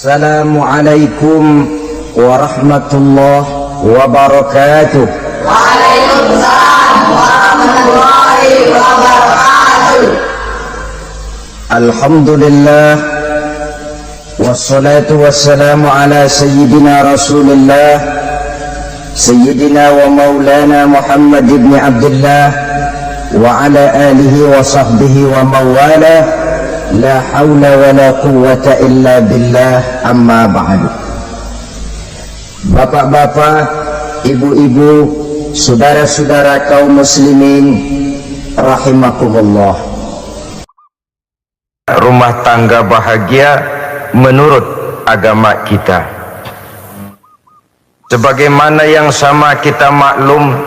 Assalamualaikum warahmatullahi wabarakatuh. Waalaikumsalam warahmatullahi wabarakatuh. Alhamdulillah wassalatu wassalamu ala sayyidina Rasulillah sayyidina wa maulana Muhammad ibn Abdullah wa ala alihi wa sahbihi wa mawala. La hawla wa la quwwata illa billah, amma ba'du. Bapak-bapak, ibu-ibu, saudara-saudara kaum muslimin rahimakumullah. Rumah tangga bahagia menurut agama kita. Sebagaimana yang sama kita maklum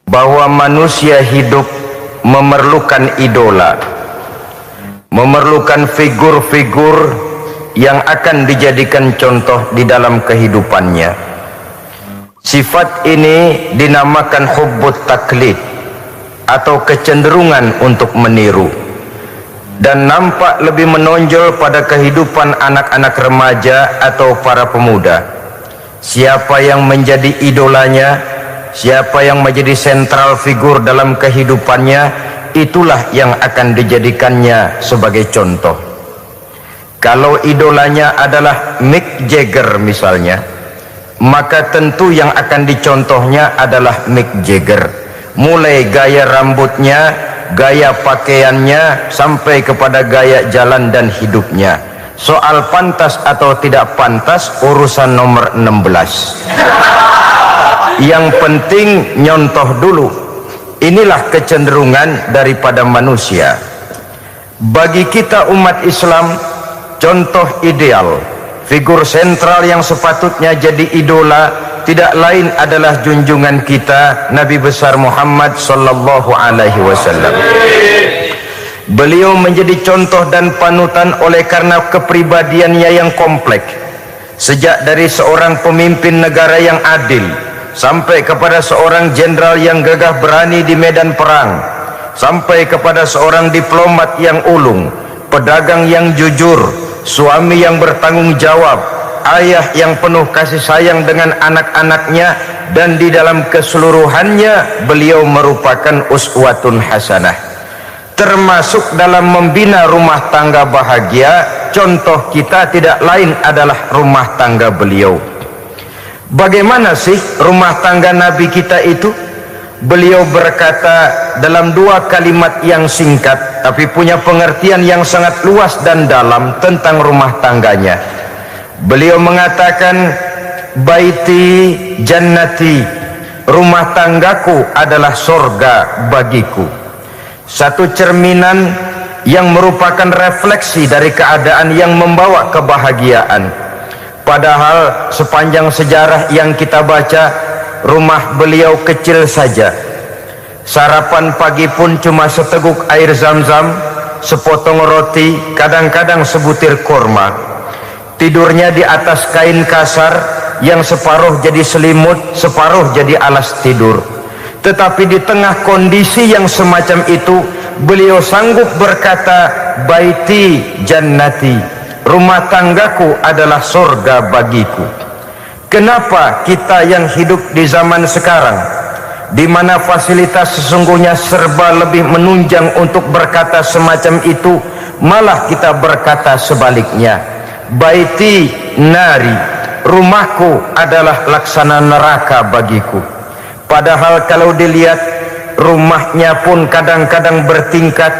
bahwa manusia hidup memerlukan idola, memerlukan figur-figur yang akan dijadikan contoh di dalam kehidupannya. Sifat ini dinamakan hubbut taklid atau kecenderungan untuk meniru, dan nampak lebih menonjol pada kehidupan anak-anak remaja atau para pemuda. Siapa yang menjadi idolanya, siapa yang menjadi sentral figur dalam kehidupannya, itulah yang akan dijadikannya sebagai contoh. Kalau idolanya adalah Mick Jagger misalnya, maka tentu yang akan dicontohnya adalah Mick Jagger. Mulai gaya rambutnya, gaya pakaiannya, sampai kepada gaya jalan dan hidupnya. Soal pantas atau tidak pantas urusan nomor 16. Yang penting nyontoh dulu. Inilah kecenderungan daripada manusia. Bagi kita umat Islam, contoh ideal, figur sentral yang sepatutnya jadi idola tidak lain adalah junjungan kita Nabi besar Muhammad sallallahu alaihi wasallam. Beliau menjadi contoh dan panutan oleh karena kepribadiannya yang kompleks. Sejak dari seorang pemimpin negara yang adil, sampai kepada seorang jenderal yang gagah berani di medan perang, sampai kepada seorang diplomat yang ulung, pedagang yang jujur, suami yang bertanggung jawab, ayah yang penuh kasih sayang dengan anak-anaknya, dan di dalam keseluruhannya beliau merupakan uswatun hasanah. Termasuk dalam membina rumah tangga bahagia, contoh kita tidak lain adalah rumah tangga beliau. Bagaimana sih rumah tangga Nabi kita itu? Beliau berkata dalam dua kalimat yang singkat tapi punya pengertian yang sangat luas dan dalam tentang rumah tangganya. Beliau mengatakan, baiti jannati, rumah tanggaku adalah surga bagiku. Satu cerminan yang merupakan refleksi dari keadaan yang membawa kebahagiaan. Padahal sepanjang sejarah yang kita baca, rumah beliau kecil saja. Sarapan pagi pun cuma seteguk air zam-zam, sepotong roti, kadang-kadang sebutir kurma. Tidurnya di atas kain kasar yang separuh jadi selimut, separuh jadi alas tidur. Tetapi di tengah kondisi yang semacam itu, beliau sanggup berkata, baiti jannati, rumah tanggaku adalah surga bagiku. Kenapa kita yang hidup di zaman sekarang, di mana fasilitas sesungguhnya serba lebih menunjang untuk berkata semacam itu, malah kita berkata sebaliknya, baiti nari, rumahku adalah laksana neraka bagiku. Padahal kalau dilihat, rumahnya pun kadang-kadang bertingkat,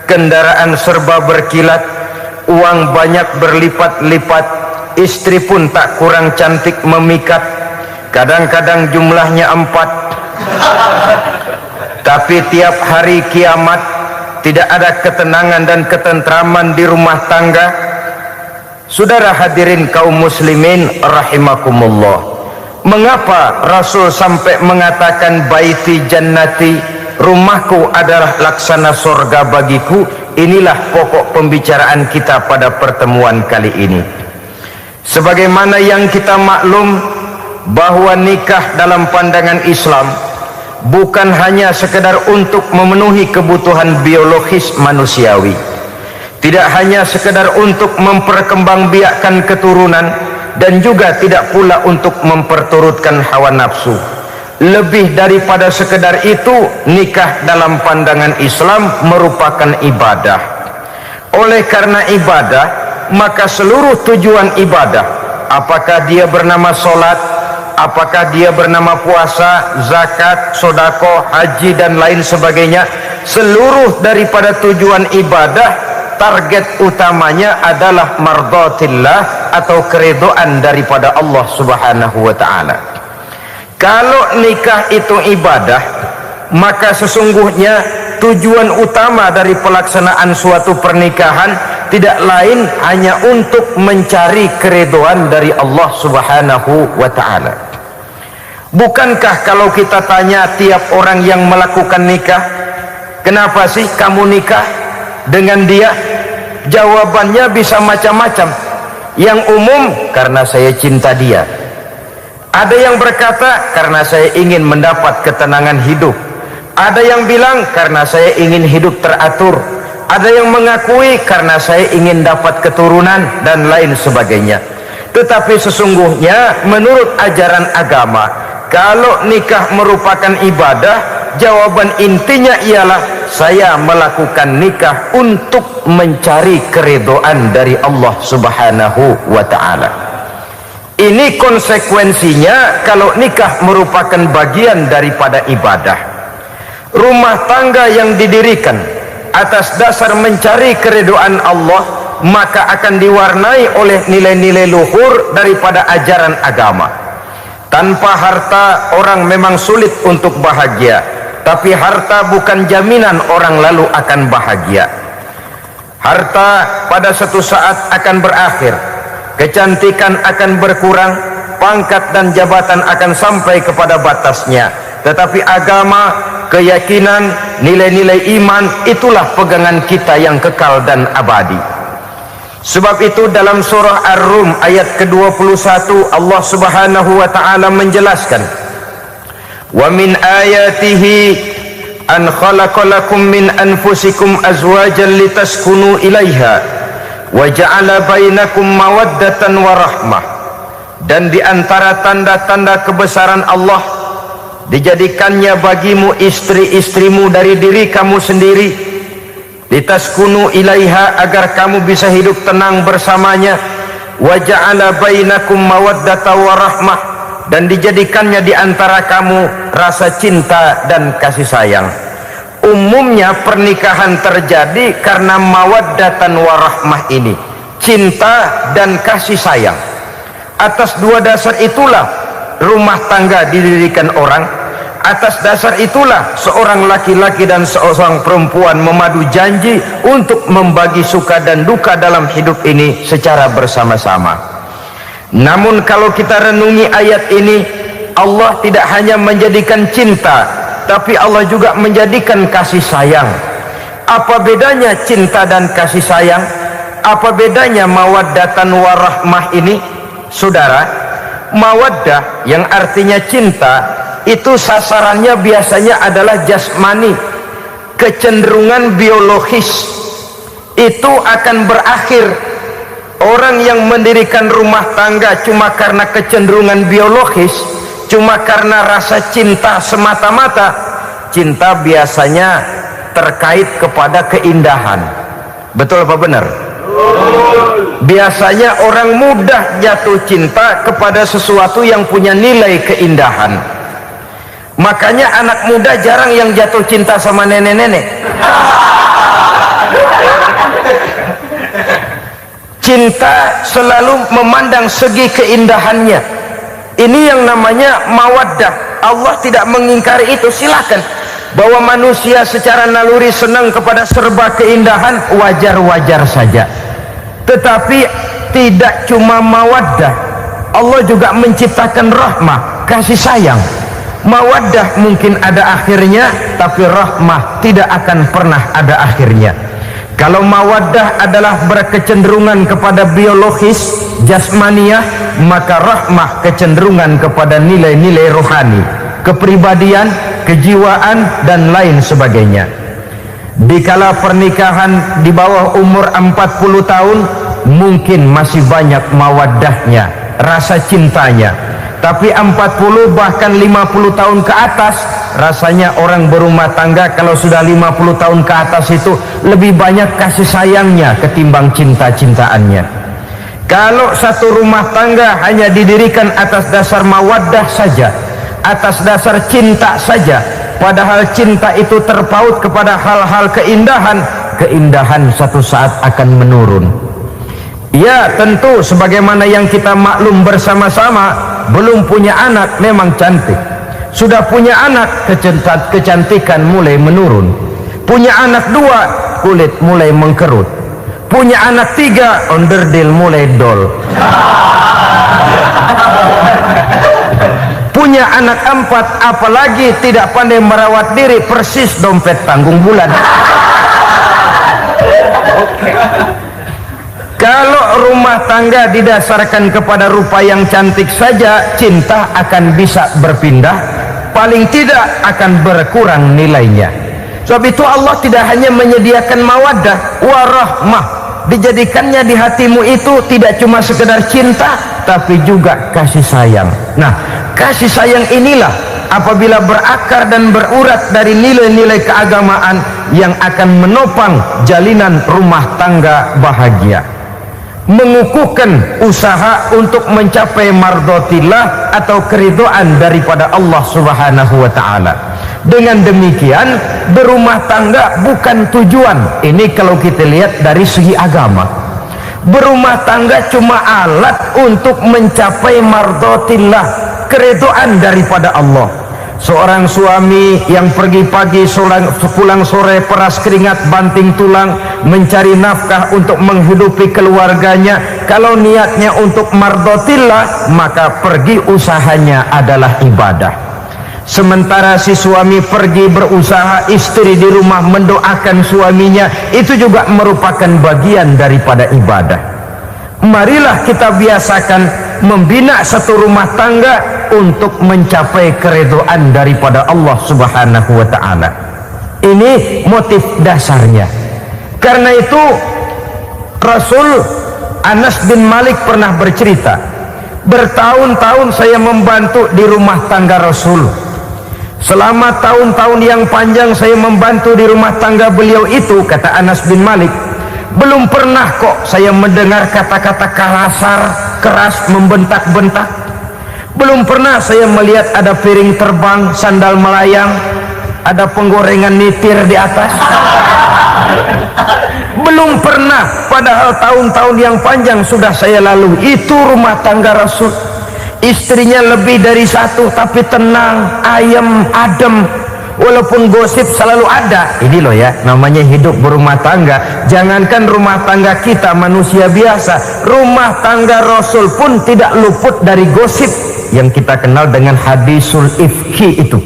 kendaraan serba berkilat, uang banyak berlipat-lipat, istri pun tak kurang cantik memikat, kadang-kadang jumlahnya 4. Tapi tiap hari kiamat tidak ada ketenangan dan ketentraman di rumah tangga. Saudara hadirin kaum muslimin rahimakumullah, mengapa Rasul sampai mengatakan baiti jannati, rumahku adalah laksana surga bagiku? Inilah pokok pembicaraan kita pada pertemuan kali ini. Sebagaimana yang kita maklum bahwa nikah dalam pandangan Islam bukan hanya sekedar untuk memenuhi kebutuhan biologis manusiawi, tidak hanya sekedar untuk memperkembangbiakkan keturunan, dan juga tidak pula untuk memperturutkan hawa nafsu. Lebih daripada sekedar itu, nikah dalam pandangan Islam merupakan ibadah. Oleh karena ibadah, maka seluruh tujuan ibadah, apakah dia bernama solat, apakah dia bernama puasa, zakat, sodako, haji dan lain sebagainya, seluruh daripada tujuan ibadah, target utamanya adalah mardhatillah atau keridhaan daripada Allah Subhanahu wa ta'ala. Kalau nikah itu ibadah, maka sesungguhnya tujuan utama dari pelaksanaan suatu pernikahan tidak lain hanya untuk mencari keridhaan dari Allah Subhanahu wa ta'ala. Bukankah kalau kita tanya tiap orang yang melakukan nikah, kenapa sih kamu nikah dengan dia? Jawabannya bisa macam-macam. Yang umum, karena saya cinta dia. Ada yang berkata, karena saya ingin mendapat ketenangan hidup. Ada yang bilang, karena saya ingin hidup teratur. Ada yang mengakui, karena saya ingin dapat keturunan dan lain sebagainya. Tetapi sesungguhnya menurut ajaran agama, kalau nikah merupakan ibadah, jawaban intinya ialah saya melakukan nikah untuk mencari keridhaan dari Allah Subhanahu wa ta'ala. Ini konsekuensinya kalau nikah merupakan bagian daripada ibadah. Rumah tangga yang didirikan atas dasar mencari keridhaan Allah, maka akan diwarnai oleh nilai-nilai luhur daripada ajaran agama. Tanpa harta orang memang sulit untuk bahagia, tapi harta bukan jaminan orang lalu akan bahagia. Harta pada suatu saat akan berakhir, kecantikan akan berkurang, pangkat dan jabatan akan sampai kepada batasnya. Tetapi agama, keyakinan, nilai-nilai iman, itulah pegangan kita yang kekal dan abadi. Sebab itu dalam surah Ar-Rum ayat ke-21 Allah Subhanahu wa ta'ala menjelaskan, wa min ayatihi an khalaqalakum min anfusikum azwajan litaskunu ilaiha wa ja'ala bainakum mawaddatan wa rahmah. Dan di antara tanda-tanda kebesaran Allah, dijadikannya bagimu istri-istrimu dari diri kamu sendiri, litaskunu ilaiha, agar kamu bisa hidup tenang bersamanya, wa ja'ala bainakum mawaddatan wa rahmah, dan dijadikannya di antara kamu rasa cinta dan kasih sayang. Umumnya pernikahan terjadi karena mawaddatan wa rahmah ini, cinta dan kasih sayang. Atas dua dasar itulah rumah tangga didirikan orang. Atas dasar itulah seorang laki-laki dan seorang perempuan memadu janji untuk membagi suka dan duka dalam hidup ini secara bersama-sama. Namun kalau kita renungi ayat ini, Allah tidak hanya menjadikan cinta, tapi Allah juga menjadikan kasih sayang. Apa bedanya cinta dan kasih sayang? Apa bedanya mawaddatan warahmah ini? Saudara, mawaddah yang artinya cinta, itu sasarannya biasanya adalah jasmani, kecenderungan biologis. Itu akan berakhir. Orang yang mendirikan rumah tangga cuma karena kecenderungan biologis, cuma karena rasa cinta semata-mata, cinta biasanya terkait kepada keindahan. Betul apa benar? Biasanya orang mudah jatuh cinta kepada sesuatu yang punya nilai keindahan. Makanya anak muda jarang yang jatuh cinta sama nenek-nenek. Cinta selalu memandang segi keindahannya. Ini yang namanya mawaddah. Allah tidak mengingkari itu, silakan. Bahwa manusia secara naluri senang kepada serba keindahan, wajar-wajar saja. Tetapi tidak cuma mawaddah, Allah juga menciptakan rahmah, kasih sayang. Mawaddah mungkin ada akhirnya, tapi rahmah tidak akan pernah ada akhirnya. Kalau mawaddah adalah berkecenderungan kepada biologis, jasmaniah, maka rahmah kecenderungan kepada nilai-nilai rohani, kepribadian, kejiwaan dan lain sebagainya. Dikala pernikahan di bawah umur 40 tahun mungkin masih banyak mawaddahnya, rasa cintanya. Tapi 40 bahkan 50 tahun ke atas, rasanya orang berumah tangga kalau sudah 50 tahun ke atas itu lebih banyak kasih sayangnya ketimbang cinta-cintaannya. Kalau satu rumah tangga hanya didirikan atas dasar mawaddah saja, atas dasar cinta saja, padahal cinta itu terpaut kepada hal-hal keindahan, keindahan satu saat akan menurun. Ya tentu sebagaimana yang kita maklum bersama-sama, belum punya anak memang cantik, sudah punya anak kecantikan mulai menurun, punya anak 2 kulit mulai mengkerut, punya anak 3 onderdil mulai dol, punya anak 4 apalagi tidak pandai merawat diri, persis dompet tanggung bulan. Kalau rumah tangga didasarkan kepada rupa yang cantik saja, cinta akan bisa berpindah, paling tidak akan berkurang nilainya. Sebab itu Allah tidak hanya menyediakan mawaddah warahmah, dijadikannya di hatimu itu tidak cuma sekedar cinta, tapi juga kasih sayang. Nah, kasih sayang inilah apabila berakar dan berurat dari nilai-nilai keagamaan yang akan menopang jalinan rumah tangga bahagia, mengukuhkan usaha untuk mencapai mardotillah atau keridhaan daripada Allah Subhanahu wa ta'ala. Dengan demikian berumah tangga bukan tujuan. Ini kalau kita lihat dari segi agama, berumah tangga cuma alat untuk mencapai mardotillah, keridhaan daripada Allah. Seorang suami yang pergi pagi pulang sore peras keringat banting tulang mencari nafkah untuk menghidupi keluarganya, kalau niatnya untuk mardotillah maka pergi usahanya adalah ibadah. Sementara si suami pergi berusaha, istri di rumah mendoakan suaminya, itu juga merupakan bagian daripada ibadah. Marilah kita biasakan membina satu rumah tangga untuk mencapai keridhaan daripada Allah Subhanahu wa ta'ala. Ini motif dasarnya. Karena itu Rasul Anas bin Malik pernah bercerita, bertahun-tahun saya membantu di rumah tangga Rasul. Selama tahun-tahun yang panjang saya membantu di rumah tangga beliau itu, kata Anas bin Malik, belum pernah kok saya mendengar kata-kata kasar, keras, membentak-bentak. Belum pernah saya melihat ada piring terbang, sandal melayang, ada penggorengan nitir di atas. Belum pernah, padahal tahun-tahun yang panjang sudah saya lalui. Itu rumah tangga Rasul. Istrinya lebih dari 1 tapi tenang, ayem, adem. Walaupun gosip selalu ada. Ini loh ya, namanya hidup berumah tangga. Jangankan rumah tangga kita manusia biasa, rumah tangga Rasul pun tidak luput dari gosip yang kita kenal dengan hadisul ifki itu.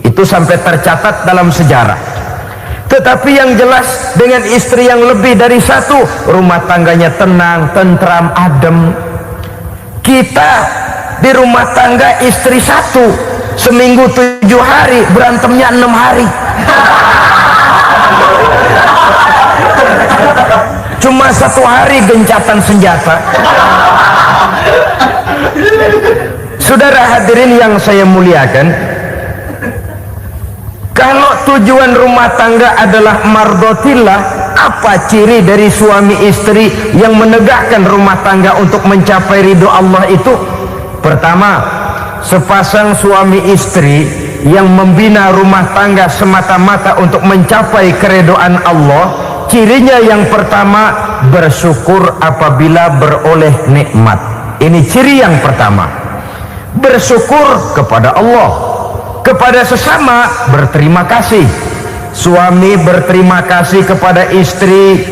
Itu sampai tercatat dalam sejarah. Tetapi yang jelas dengan istri yang lebih dari 1, rumah tangganya tenang, tentram, adem. Kita di rumah tangga istri 1, seminggu 7 hari, berantemnya 6 hari. Cuma 1 hari gencatan senjata. Saudara hadirin yang saya muliakan, kalau tujuan rumah tangga adalah mardotillah, apa ciri dari suami istri yang menegakkan rumah tangga untuk mencapai ridho Allah itu? Pertama, sepasang suami istri yang membina rumah tangga semata-mata untuk mencapai keridhaan Allah, cirinya yang pertama, bersyukur apabila beroleh nikmat. Ini ciri yang pertama. Bersyukur kepada Allah, kepada sesama berterima kasih. Suami berterima kasih kepada istri,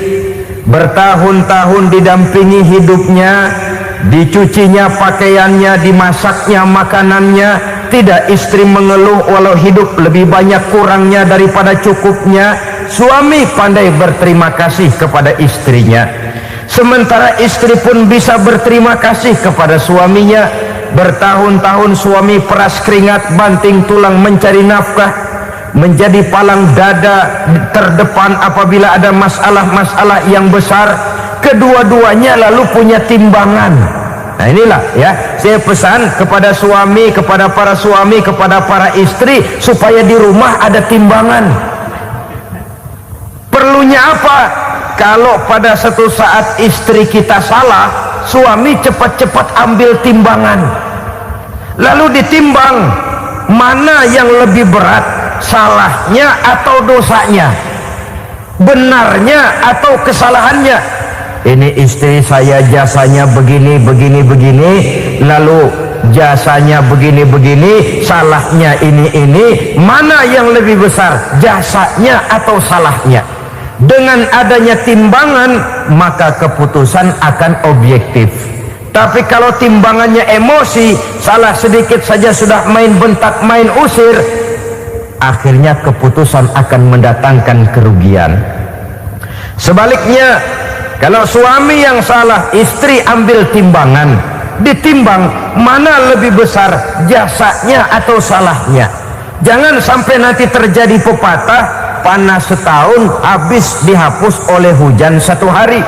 bertahun-tahun didampingi hidupnya, dicucinya pakaiannya, dimasaknya makanannya, tidak istri mengeluh walau hidup lebih banyak kurangnya daripada cukupnya. Suami pandai berterima kasih kepada istrinya, sementara istri pun bisa berterima kasih kepada suaminya. Bertahun-tahun suami peras keringat banting tulang mencari nafkah, menjadi palang dada terdepan apabila ada masalah-masalah yang besar. Kedua-duanya lalu punya timbangan. Nah inilah ya, saya pesan kepada suami, kepada para suami, kepada para istri, supaya di rumah ada timbangan. Perlunya apa? Kalau pada satu saat istri kita salah, suami cepat-cepat ambil timbangan, lalu ditimbang mana yang lebih berat, salahnya atau dosanya, benarnya atau kesalahannya. Ini istri saya jasanya begini, lalu jasanya begini, salahnya ini, mana yang lebih besar, jasanya atau salahnya? Dengan adanya timbangan, maka keputusan akan objektif. Tapi kalau timbangannya emosi, salah sedikit saja sudah main bentak, main usir, akhirnya keputusan akan mendatangkan kerugian. Sebaliknya, kalau suami yang salah, istri ambil timbangan, ditimbang mana lebih besar, jasanya atau salahnya. Jangan sampai nanti terjadi pepatah, panas setahun habis dihapus oleh hujan satu hari.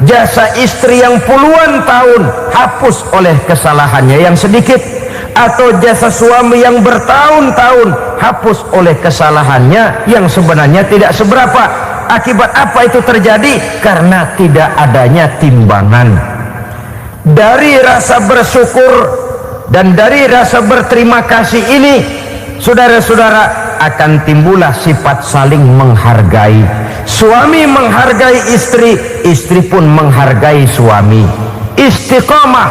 Jasa istri yang puluhan tahun hapus oleh kesalahannya yang sedikit, atau jasa suami yang bertahun-tahun hapus oleh kesalahannya yang sebenarnya tidak seberapa. Akibat apa itu terjadi? Karena tidak adanya timbangan. Dari rasa bersyukur dan dari rasa berterima kasih ini, saudara-saudara, akan timbullah sifat saling menghargai. Suami menghargai istri, istri pun menghargai suami. Istiqomah,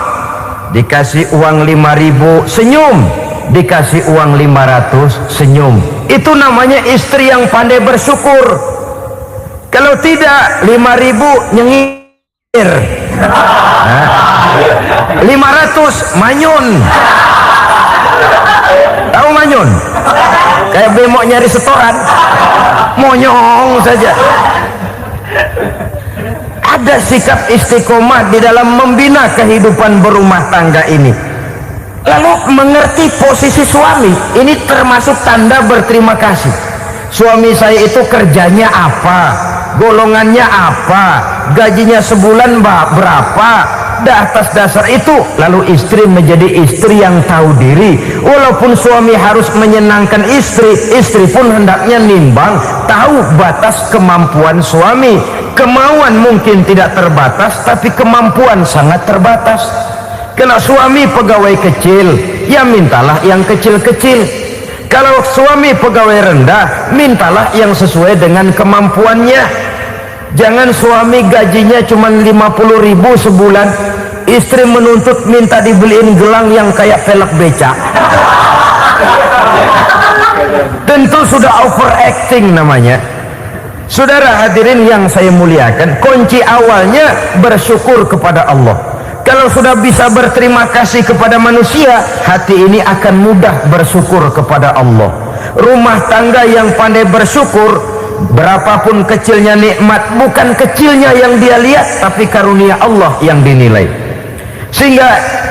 dikasih uang 5.000 senyum, dikasih uang 500 senyum. Itu namanya istri yang pandai bersyukur. Kalau tidak, 5.000 nyengir, 500 manyun. Tahu manyun? Kayak bemo nyari setoran, monyong saja. Ada sikap istiqomah di dalam membina kehidupan berumah tangga ini. Lalu mengerti posisi suami, ini termasuk tanda berterima kasih. Suami saya itu kerjanya apa, golongannya apa, gajinya sebulan berapa. Atas dasar itu lalu istri menjadi istri yang tahu diri. Walaupun suami harus menyenangkan istri, istri pun hendaknya nimbang, tahu batas kemampuan suami. Kemauan mungkin tidak terbatas, tapi kemampuan sangat terbatas. Kalau suami pegawai kecil, ya mintalah yang kecil-kecil. Kalau suami pegawai rendah, mintalah yang sesuai dengan kemampuannya. Jangan suami gajinya cuma 50.000 sebulan, istri menuntut minta dibeliin gelang yang kayak velg beca. Tentu sudah overacting namanya. Saudara hadirin yang saya muliakan, kunci awalnya bersyukur kepada Allah. Kalau sudah bisa berterima kasih kepada manusia, hati ini akan mudah bersyukur kepada Allah. Rumah tangga yang pandai bersyukur, berapapun kecilnya nikmat, bukan kecilnya yang dia lihat, tapi karunia Allah yang dinilai. Sehingga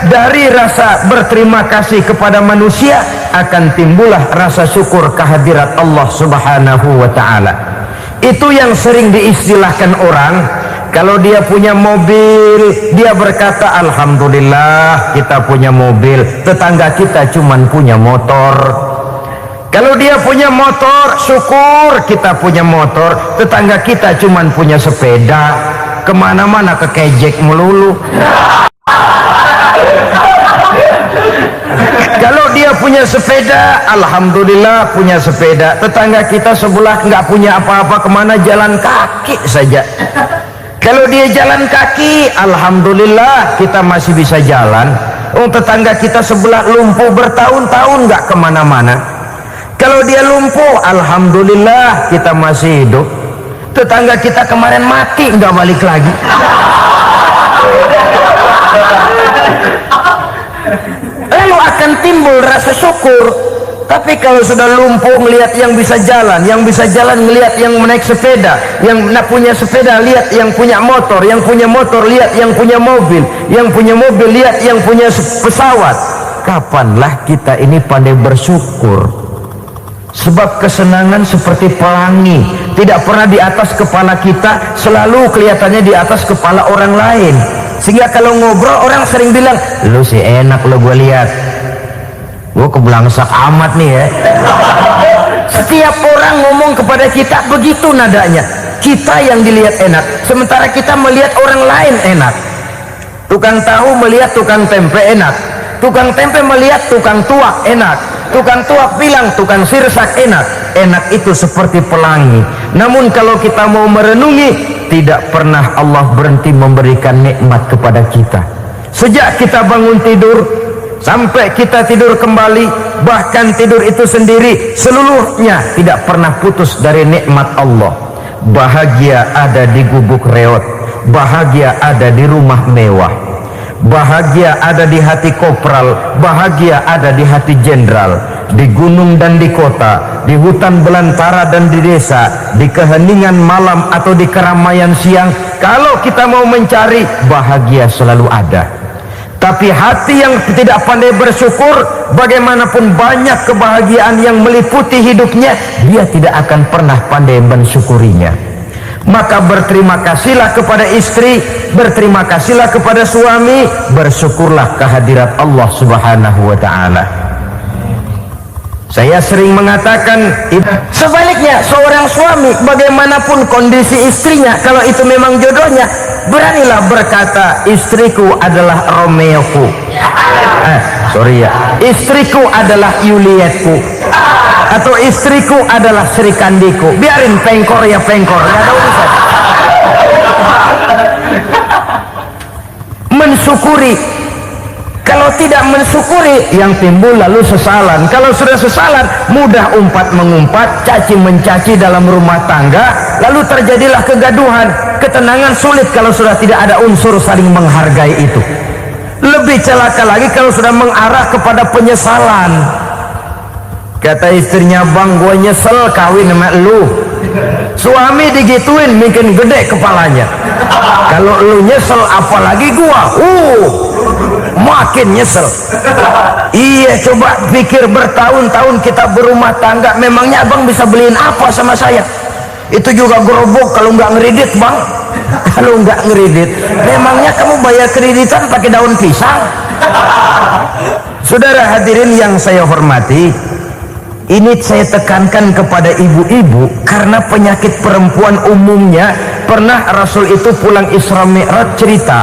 dari rasa berterima kasih kepada manusia akan timbullah rasa syukur kehadirat Allah Subhanahu wa ta'ala. Itu yang sering diistilahkan orang, kalau dia punya mobil, dia berkata alhamdulillah kita punya mobil, tetangga kita cuman punya motor. Kalau dia punya motor, syukur kita punya motor, tetangga kita cuman punya sepeda, kemana-mana kekejek melulu. Kalau dia punya sepeda, alhamdulillah punya sepeda, tetangga kita sebelah nggak punya apa-apa, kemana jalan kaki saja. Kalau dia jalan kaki, alhamdulillah kita masih bisa jalan. Tetangga kita sebelah lumpuh bertahun-tahun nggak kemana-mana. Kalau dia lumpuh, alhamdulillah kita masih hidup. Tetangga kita kemarin mati nggak balik lagi. Lalu akan timbul rasa syukur. Tapi kalau sudah lumpuh melihat yang bisa jalan melihat yang naik sepeda, yang punya sepeda lihat yang punya motor lihat yang punya mobil lihat yang punya pesawat. Kapanlah kita ini pandai bersyukur? Sebab kesenangan seperti pelangi, tidak pernah di atas kepala kita, selalu kelihatannya di atas kepala orang lain. Sehingga kalau ngobrol orang sering bilang, lu sih enak lo gue lihat, gue kebelangsak amat nih ya. Setiap orang ngomong kepada kita begitu nadanya. Kita yang dilihat enak, sementara kita melihat orang lain enak. Tukang tahu melihat tukang tempe enak, tukang tempe melihat tukang tuak enak, tukang tuak bilang tukang sirsak enak. Enak itu seperti pelangi. Namun kalau kita mau merenungi, tidak pernah Allah berhenti memberikan nikmat kepada kita. Sejak kita bangun tidur sampai kita tidur kembali, bahkan tidur itu sendiri, seluruhnya tidak pernah putus dari nikmat Allah. Bahagia ada di gubuk reot, bahagia ada di rumah mewah, bahagia ada di hati kopral, bahagia ada di hati jenderal, di gunung dan di kota, di hutan belantara dan di desa, di keheningan malam atau di keramaian siang. Kalau kita mau mencari, bahagia selalu ada. Tapi hati yang tidak pandai bersyukur, bagaimanapun banyak kebahagiaan yang meliputi hidupnya, dia tidak akan pernah pandai mensyukurinya. Maka berterima kasihlah kepada istri, berterima kasihlah kepada suami, bersyukurlah kehadirat Allah Subhanahu wa ta'ala. Saya sering mengatakan, sebaliknya seorang suami bagaimanapun kondisi istrinya, kalau itu memang jodohnya, beranilah berkata, istriku adalah Romeoku, istriku adalah Julietku, atau istriku adalah Sri Kandiku. Biarin pengkor ya pengkor, nggak ada urusan. Mensyukuri. Kalau tidak mensyukuri, yang timbul lalu sesalan. Kalau sudah sesalan, mudah umpat mengumpat, caci mencaci dalam rumah tangga, lalu terjadilah kegaduhan. Ketenangan sulit kalau sudah tidak ada unsur saling menghargai itu. Lebih celaka lagi kalau sudah mengarah kepada penyesalan. Kata istrinya, bang gue nyesel kawin sama lu. Suami digituin mungkin gede kepalanya. Kalau lu nyesel apalagi gua, makin nyesel. Iya, coba pikir bertahun-tahun kita berumah tangga, memangnya abang bisa beliin apa sama saya? Itu juga gerobok kalau nggak ngeridit bang. Kalau nggak ngeridit, memangnya kamu bayar kreditan pakai daun pisang? Saudara hadirin yang saya hormati, ini saya tekankan kepada ibu-ibu karena penyakit perempuan umumnya. Pernah Rasul itu pulang Isra Mi'raj cerita,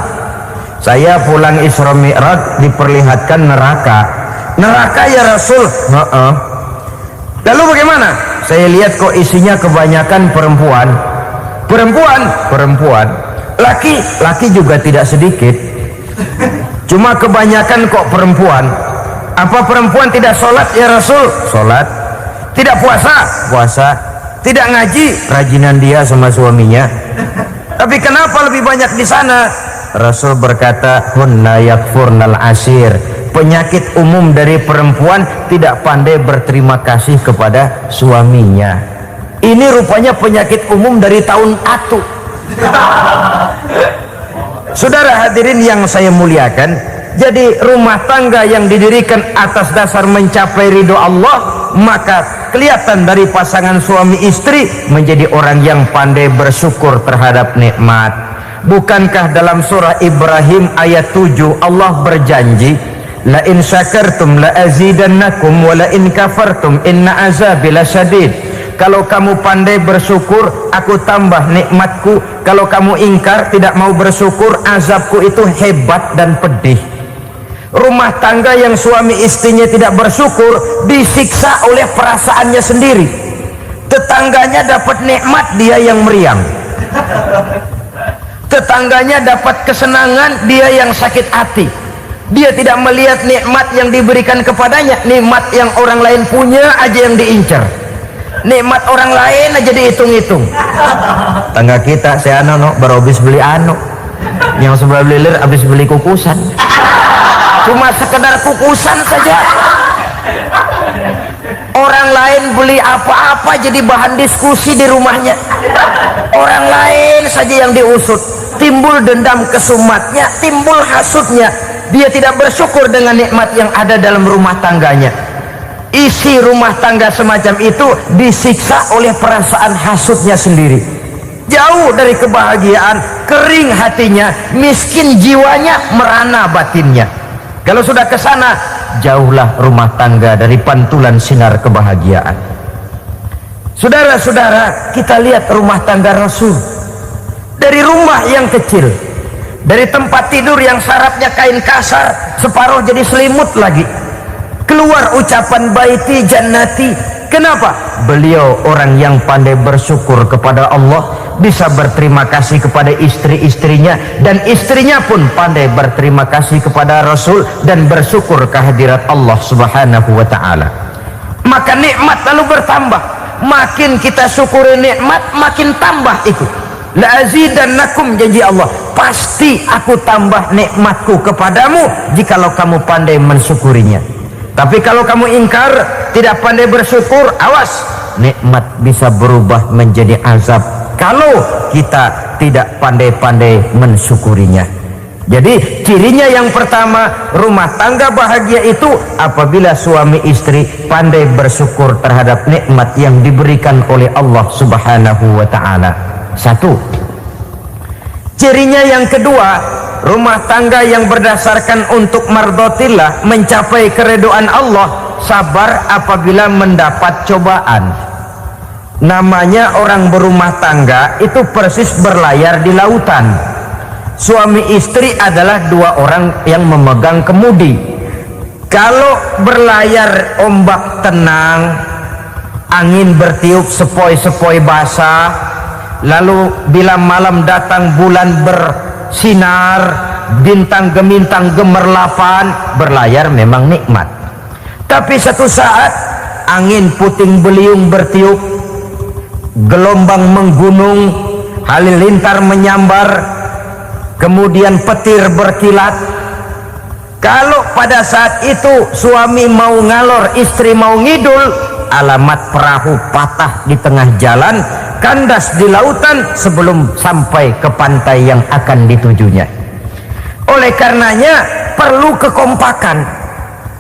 saya pulang Isra Mi'raj diperlihatkan neraka. Neraka ya Rasul? Lalu bagaimana? Saya lihat kok isinya kebanyakan perempuan. Perempuan. Laki juga tidak sedikit. Cuma kebanyakan kok perempuan. Apa perempuan tidak sholat ya Rasul? Sholat. Tidak puasa? Puasa. Tidak ngaji? Rajinan dia sama suaminya. Tapi kenapa lebih banyak di sana? Rasul berkata, hunna yakfurnal ashir. Penyakit umum dari perempuan tidak pandai berterima kasih kepada suaminya. Ini rupanya penyakit umum dari tahun atu. Saudara hadirin yang saya muliakan, jadi rumah tangga yang didirikan atas dasar mencapai ridho Allah, maka kelihatan dari pasangan suami istri menjadi orang yang pandai bersyukur terhadap nikmat. Bukankah dalam surah Ibrahim ayat 7 Allah berjanji, la in syakartum la azidannakum wa la in kafartum inna azabi lasyadid. Kalau kamu pandai bersyukur, aku tambah nikmatku. Kalau kamu ingkar, tidak mau bersyukur, azabku itu hebat dan pedih. Rumah tangga yang suami istrinya tidak bersyukur disiksa oleh perasaannya sendiri. Tetangganya dapat nikmat, dia yang meriang. Tetangganya dapat kesenangan, dia yang sakit hati. Dia tidak melihat nikmat yang diberikan kepadanya, nikmat yang orang lain punya aja yang diincar. Nikmat orang lain aja dihitung-hitung. Tangga kita, saya baru habis beli yang sebelah belilir habis beli kukusan. Cuma sekedar kukusan saja. Orang lain beli apa-apa jadi bahan diskusi di rumahnya. Orang lain saja yang diusut. Timbul dendam kesumatnya, timbul hasutnya. Dia tidak bersyukur dengan nikmat yang ada dalam rumah tangganya. isi rumah tangga semacam itu disiksa oleh perasaan hasutnya sendiri. Jauh dari kebahagiaan, kering hatinya, miskin jiwanya, merana batinnya. Kalau sudah ke sana, jauhlah rumah tangga dari pantulan sinar kebahagiaan. Saudara-saudara, kita lihat rumah tangga Rasul. Dari rumah yang kecil, dari tempat tidur yang syaratnya kain kasar, separuh jadi selimut lagi, keluar ucapan baiti jannati. Kenapa? Beliau orang yang pandai bersyukur kepada Allah, bisa berterima kasih kepada istri-istrinya, dan istrinya pun pandai berterima kasih kepada Rasul dan bersyukur kehadirat Allah Subhanahu wa ta'ala. Maka nikmat lalu bertambah. Makin kita syukuri nikmat, makin tambah itu. La azidannakum, janji Allah, pasti aku tambah nikmatku kepadamu jikalau kamu pandai mensyukurinya. Tapi kalau kamu ingkar, tidak pandai bersyukur, awas, nikmat bisa berubah menjadi azab kalau kita tidak pandai-pandai mensyukurinya. Jadi cirinya yang pertama, rumah tangga bahagia itu apabila suami istri pandai bersyukur terhadap nikmat yang diberikan oleh Allah Subhanahu wa ta'ala. Satu. Cirinya yang kedua, rumah tangga yang berdasarkan untuk mardotillah, mencapai keredoan Allah, sabar apabila mendapat cobaan. Namanya orang berumah tangga itu persis berlayar di lautan. Suami istri adalah dua orang yang memegang kemudi. Kalau berlayar ombak tenang, angin bertiup sepoi-sepoi basah, lalu bila malam datang bulan bersinar, bintang gemintang gemerlapan, berlayar memang nikmat. Tapi satu saat angin puting beliung bertiup, gelombang menggunung, halilintar menyambar, kemudian petir berkilat. Kalau pada saat itu suami mau ngalor, istri mau ngidul, alamat perahu patah di tengah jalan, kandas di lautan sebelum sampai ke pantai yang akan ditujunya. Oleh karenanya perlu kekompakan.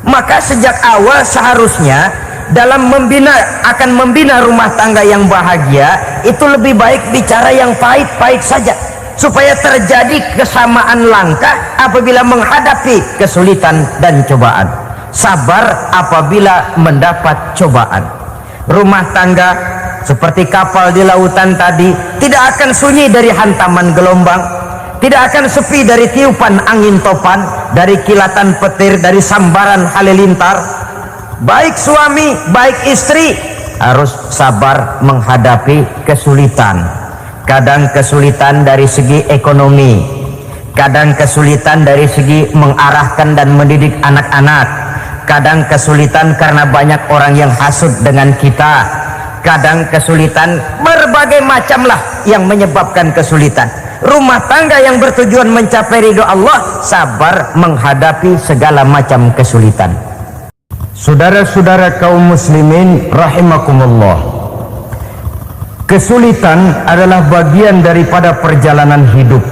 Maka sejak awal seharusnya dalam akan membina rumah tangga yang bahagia itu lebih baik bicara yang pahit-pahit saja, supaya terjadi kesamaan langkah apabila menghadapi kesulitan dan cobaan, sabar apabila mendapat cobaan. Rumah tangga seperti kapal di lautan tadi tidak akan sunyi dari hantaman gelombang, tidak akan sepi dari tiupan angin topan, dari kilatan petir, dari sambaran halilintar. Baik suami, baik istri harus sabar menghadapi kesulitan. Kadang kesulitan dari segi ekonomi, kadang kesulitan dari segi mengarahkan dan mendidik anak-anak, kadang kesulitan karena banyak orang yang hasut dengan kita, kadang kesulitan berbagai macam lah yang menyebabkan kesulitan. Rumah tangga yang bertujuan mencapai ridho Allah, sabar menghadapi segala macam kesulitan. Saudara-saudara kaum muslimin rahimakumullah, kesulitan adalah bagian daripada perjalanan hidup.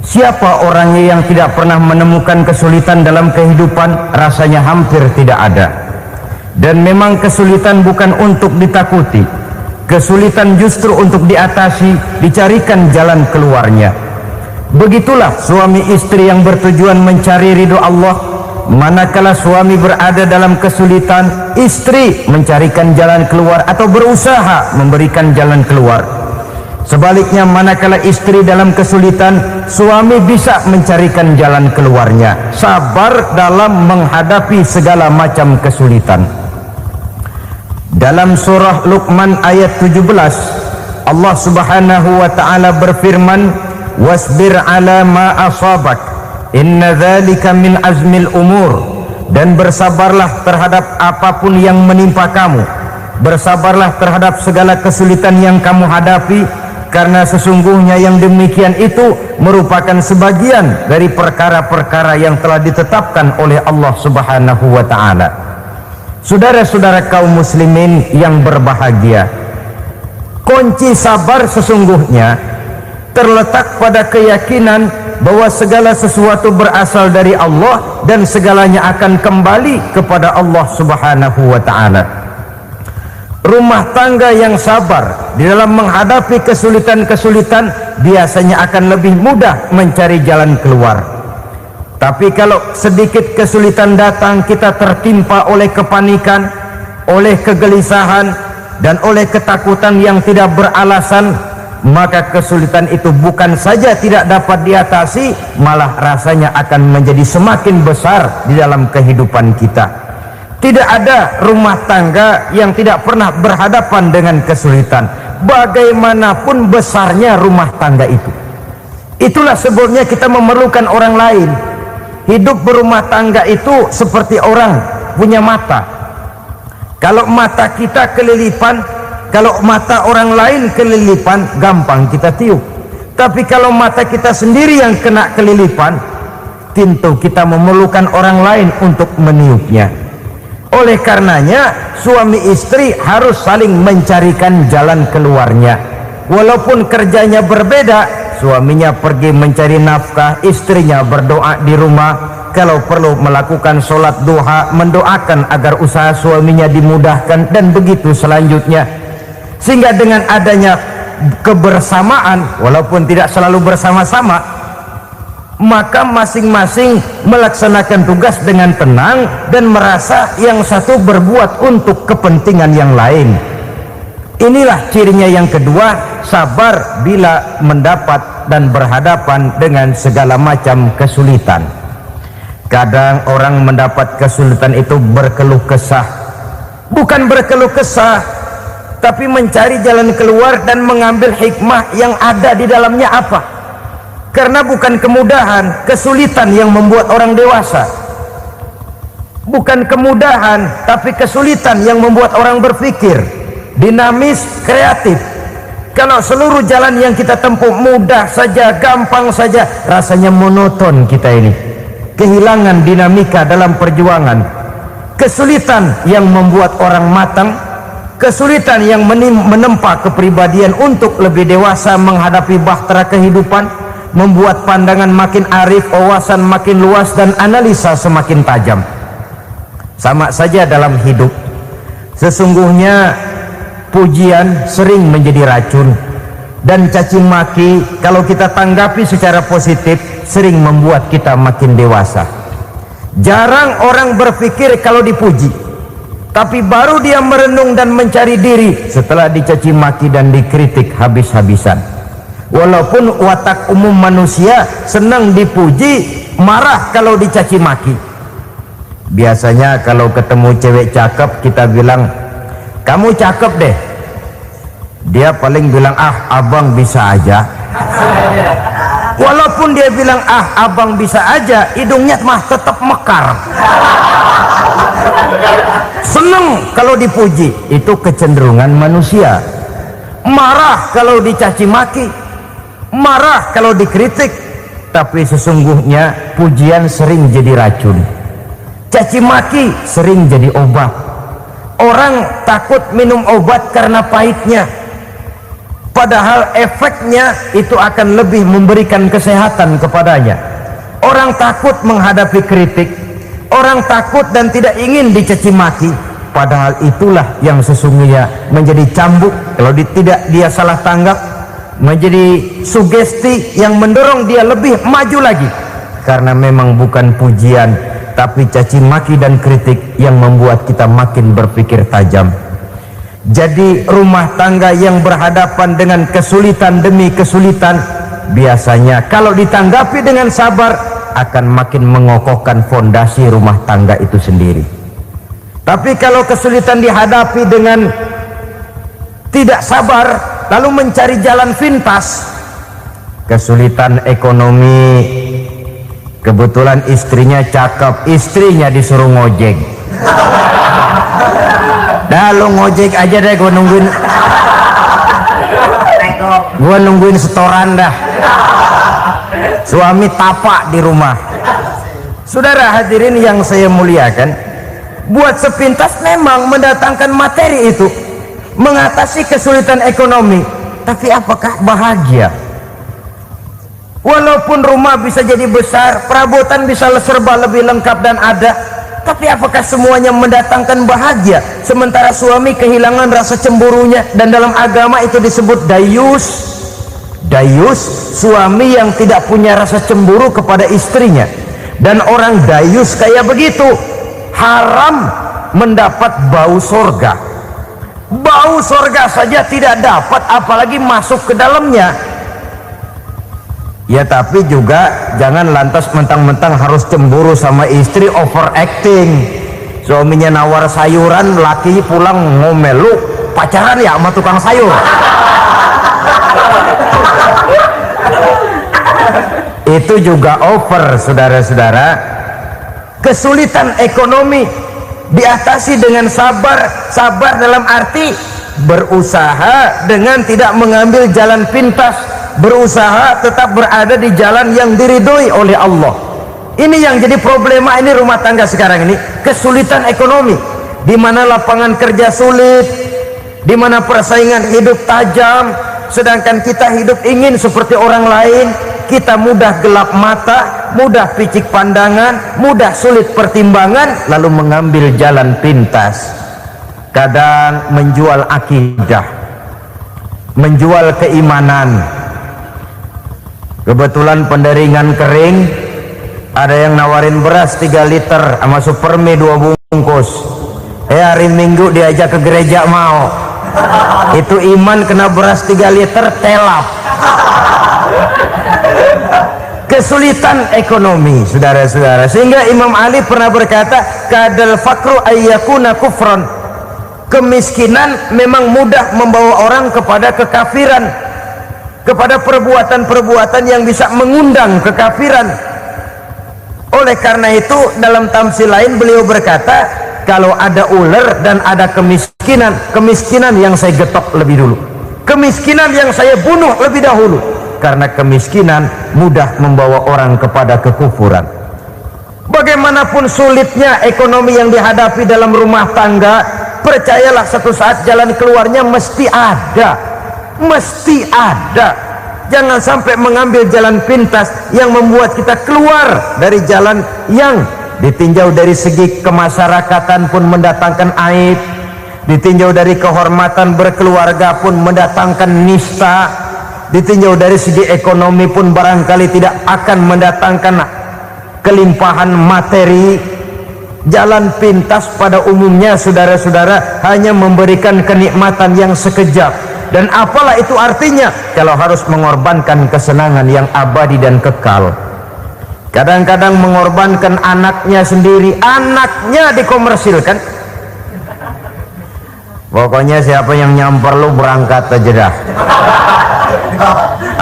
Siapa orangnya yang tidak pernah menemukan kesulitan dalam kehidupan? Rasanya hampir tidak ada. Dan memang kesulitan bukan untuk ditakuti, kesulitan justru untuk diatasi, dicarikan jalan keluarnya. Begitulah suami istri yang bertujuan mencari ridho Allah. Manakala suami berada dalam kesulitan, istri mencarikan jalan keluar atau berusaha memberikan jalan keluar. Sebaliknya, manakala istri dalam kesulitan, suami bisa mencarikan jalan keluarnya. Sabar dalam menghadapi segala macam kesulitan. Dalam surah Luqman ayat 17, Allah Subhanahu wa ta'ala berfirman, "Wasbir ala ma asabak, inna dzalika min azmil umur." Dan bersabarlah terhadap apapun yang menimpa kamu. Bersabarlah terhadap segala kesulitan yang kamu hadapi, karena sesungguhnya yang demikian itu merupakan sebagian dari perkara-perkara yang telah ditetapkan oleh Allah Subhanahu wa ta'ala. Saudara-saudara kaum muslimin yang berbahagia, kunci sabar sesungguhnya terletak pada keyakinan bahwa segala sesuatu berasal dari Allah dan segalanya akan kembali kepada Allah Subhanahu wa ta'ala. Rumah tangga yang sabar di dalam menghadapi kesulitan-kesulitan biasanya akan lebih mudah mencari jalan keluar. Tapi kalau sedikit kesulitan datang, kita tertimpa oleh kepanikan, oleh kegelisahan, dan oleh ketakutan yang tidak beralasan, maka kesulitan itu bukan saja tidak dapat diatasi, malah rasanya akan menjadi semakin besar di dalam kehidupan kita. Tidak ada rumah tangga yang tidak pernah berhadapan dengan kesulitan, bagaimanapun besarnya rumah tangga itu. Itulah sebabnya kita memerlukan orang lain. Hidup berumah tangga itu seperti orang punya mata. Kalau mata kita kelilipan, kalau mata orang lain kelilipan, gampang kita tiup. Tapi kalau mata kita sendiri yang kena kelilipan, tentu kita memerlukan orang lain untuk meniupnya. Oleh karenanya, suami istri harus saling mencarikan jalan keluarnya. Walaupun kerjanya berbeda, suaminya pergi mencari nafkah, istrinya berdoa di rumah. Kalau perlu melakukan sholat duha, mendoakan agar usaha suaminya dimudahkan, dan begitu selanjutnya. Sehingga dengan adanya kebersamaan, walaupun tidak selalu bersama-sama, maka masing-masing melaksanakan tugas dengan tenang dan merasa yang satu berbuat untuk kepentingan yang lain. Inilah cirinya yang kedua, sabar bila mendapat dan berhadapan dengan segala macam kesulitan. Kadang orang mendapat kesulitan itu berkeluh kesah. Bukan berkeluh kesah, tapi mencari jalan keluar dan mengambil hikmah yang ada di dalamnya apa? Karena bukan kemudahan, kesulitan yang membuat orang dewasa. Bukan kemudahan, tapi kesulitan yang membuat orang berpikir, dinamis, kreatif. Kalau seluruh jalan yang kita tempuh mudah saja, gampang saja, rasanya monoton kita ini. Kehilangan dinamika dalam perjuangan. Kesulitan yang membuat orang matang, kesulitan yang menempa kepribadian untuk lebih dewasa menghadapi bahtera kehidupan, membuat pandangan makin arif, wawasan makin luas, dan analisa semakin tajam. Sama saja dalam hidup. Sesungguhnya pujian sering menjadi racun, dan caci maki kalau kita tanggapi secara positif sering membuat kita makin dewasa. Jarang orang berpikir kalau dipuji, tapi baru dia merenung dan mencari diri setelah dicaci maki dan dikritik habis-habisan. Walaupun watak umum manusia senang dipuji, marah kalau dicaci maki. Biasanya kalau ketemu cewek cakep, kita bilang, kamu cakep deh. Dia paling bilang, ah abang bisa aja. Walaupun dia bilang, ah abang bisa aja, hidungnya mah tetap mekar. Senang kalau dipuji, itu kecenderungan manusia. Marah kalau dicaci maki, marah kalau dikritik. Tapi sesungguhnya pujian sering jadi racun, caci maki sering jadi obat. Orang takut minum obat karena pahitnya, padahal efeknya itu akan lebih memberikan kesehatan kepadanya. Orang takut menghadapi kritik, orang takut dan tidak ingin dicaci maki, padahal itulah yang sesungguhnya menjadi cambuk kalau tidak dia salah tanggap, menjadi sugesti yang mendorong dia lebih maju lagi. Karena memang bukan pujian, tapi caci maki dan kritik yang membuat kita makin berpikir tajam. Jadi rumah tangga yang berhadapan dengan kesulitan demi kesulitan, biasanya kalau ditanggapi dengan sabar akan makin mengokohkan fondasi rumah tangga itu sendiri. Tapi kalau kesulitan dihadapi dengan tidak sabar, lalu mencari jalan pintas, kesulitan ekonomi, kebetulan istrinya cakep, istrinya disuruh ngojek. Dah lu ngojek aja deh, gua nungguin setoran dah. Suami tapak di rumah. Saudara hadirin yang saya muliakan, buat sepintas memang mendatangkan materi itu, mengatasi kesulitan ekonomi, tapi apakah bahagia? Walaupun rumah bisa jadi besar, perabotan bisa serba lebih lengkap dan ada, tapi apakah semuanya mendatangkan bahagia? Sementara suami kehilangan rasa cemburunya, dan dalam agama itu disebut dayus. Dayus, suami yang tidak punya rasa cemburu kepada istrinya. Dan orang dayus kayak begitu haram mendapat bau sorga. Bau sorga saja tidak dapat, apalagi masuk ke dalamnya. Ya tapi juga jangan lantas mentang-mentang harus cemburu sama istri, overacting. Suaminya nawar sayuran, laki pulang ngomel, lu pacaran ya sama tukang sayur. Itu juga over, saudara-saudara. Kesulitan ekonomi diatasi dengan sabar. Sabar dalam arti berusaha dengan tidak mengambil jalan pintas, berusaha tetap berada di jalan yang diridhoi oleh Allah. Ini yang jadi problema ini rumah tangga sekarang ini, kesulitan ekonomi, di mana lapangan kerja sulit, di mana persaingan hidup tajam, sedangkan kita hidup ingin seperti orang lain. Kita mudah gelap mata, mudah picik pandangan, mudah sulit pertimbangan, lalu mengambil jalan pintas. Kadang menjual akidah, menjual keimanan. Kebetulan penderingan kering, ada yang nawarin beras 3 liter sama supermi 2 bungkus. Hari Minggu diajak ke gereja mau. Itu iman kena beras 3 liter telap. Kesulitan ekonomi, saudara-saudara, sehingga Imam Ali pernah berkata, kadal fakru ayyakuna kufran. Kemiskinan memang mudah membawa orang kepada kekafiran, kepada perbuatan-perbuatan yang bisa mengundang kekafiran. Oleh karena itu dalam tamsil lain beliau berkata, kalau ada ular dan ada kemiskinan, kemiskinan yang saya getok lebih dulu, kemiskinan yang saya bunuh lebih dahulu, karena kemiskinan mudah membawa orang kepada kekufuran. Bagaimanapun sulitnya ekonomi yang dihadapi dalam rumah tangga, percayalah satu saat jalan keluarnya mesti ada, mesti ada. Jangan sampai mengambil jalan pintas yang membuat kita keluar dari jalan yang ditinjau dari segi kemasyarakatan pun mendatangkan aib, ditinjau dari kehormatan berkeluarga pun mendatangkan nista, ditinjau dari segi ekonomi pun barangkali tidak akan mendatangkan kelimpahan materi. Jalan pintas pada umumnya, saudara-saudara, hanya memberikan kenikmatan yang sekejap. Dan apalah itu artinya kalau harus mengorbankan kesenangan yang abadi dan kekal. Kadang-kadang mengorbankan anaknya sendiri, anaknya dikomersilkan. Pokoknya siapa yang nyamper lu berangkat aja dah.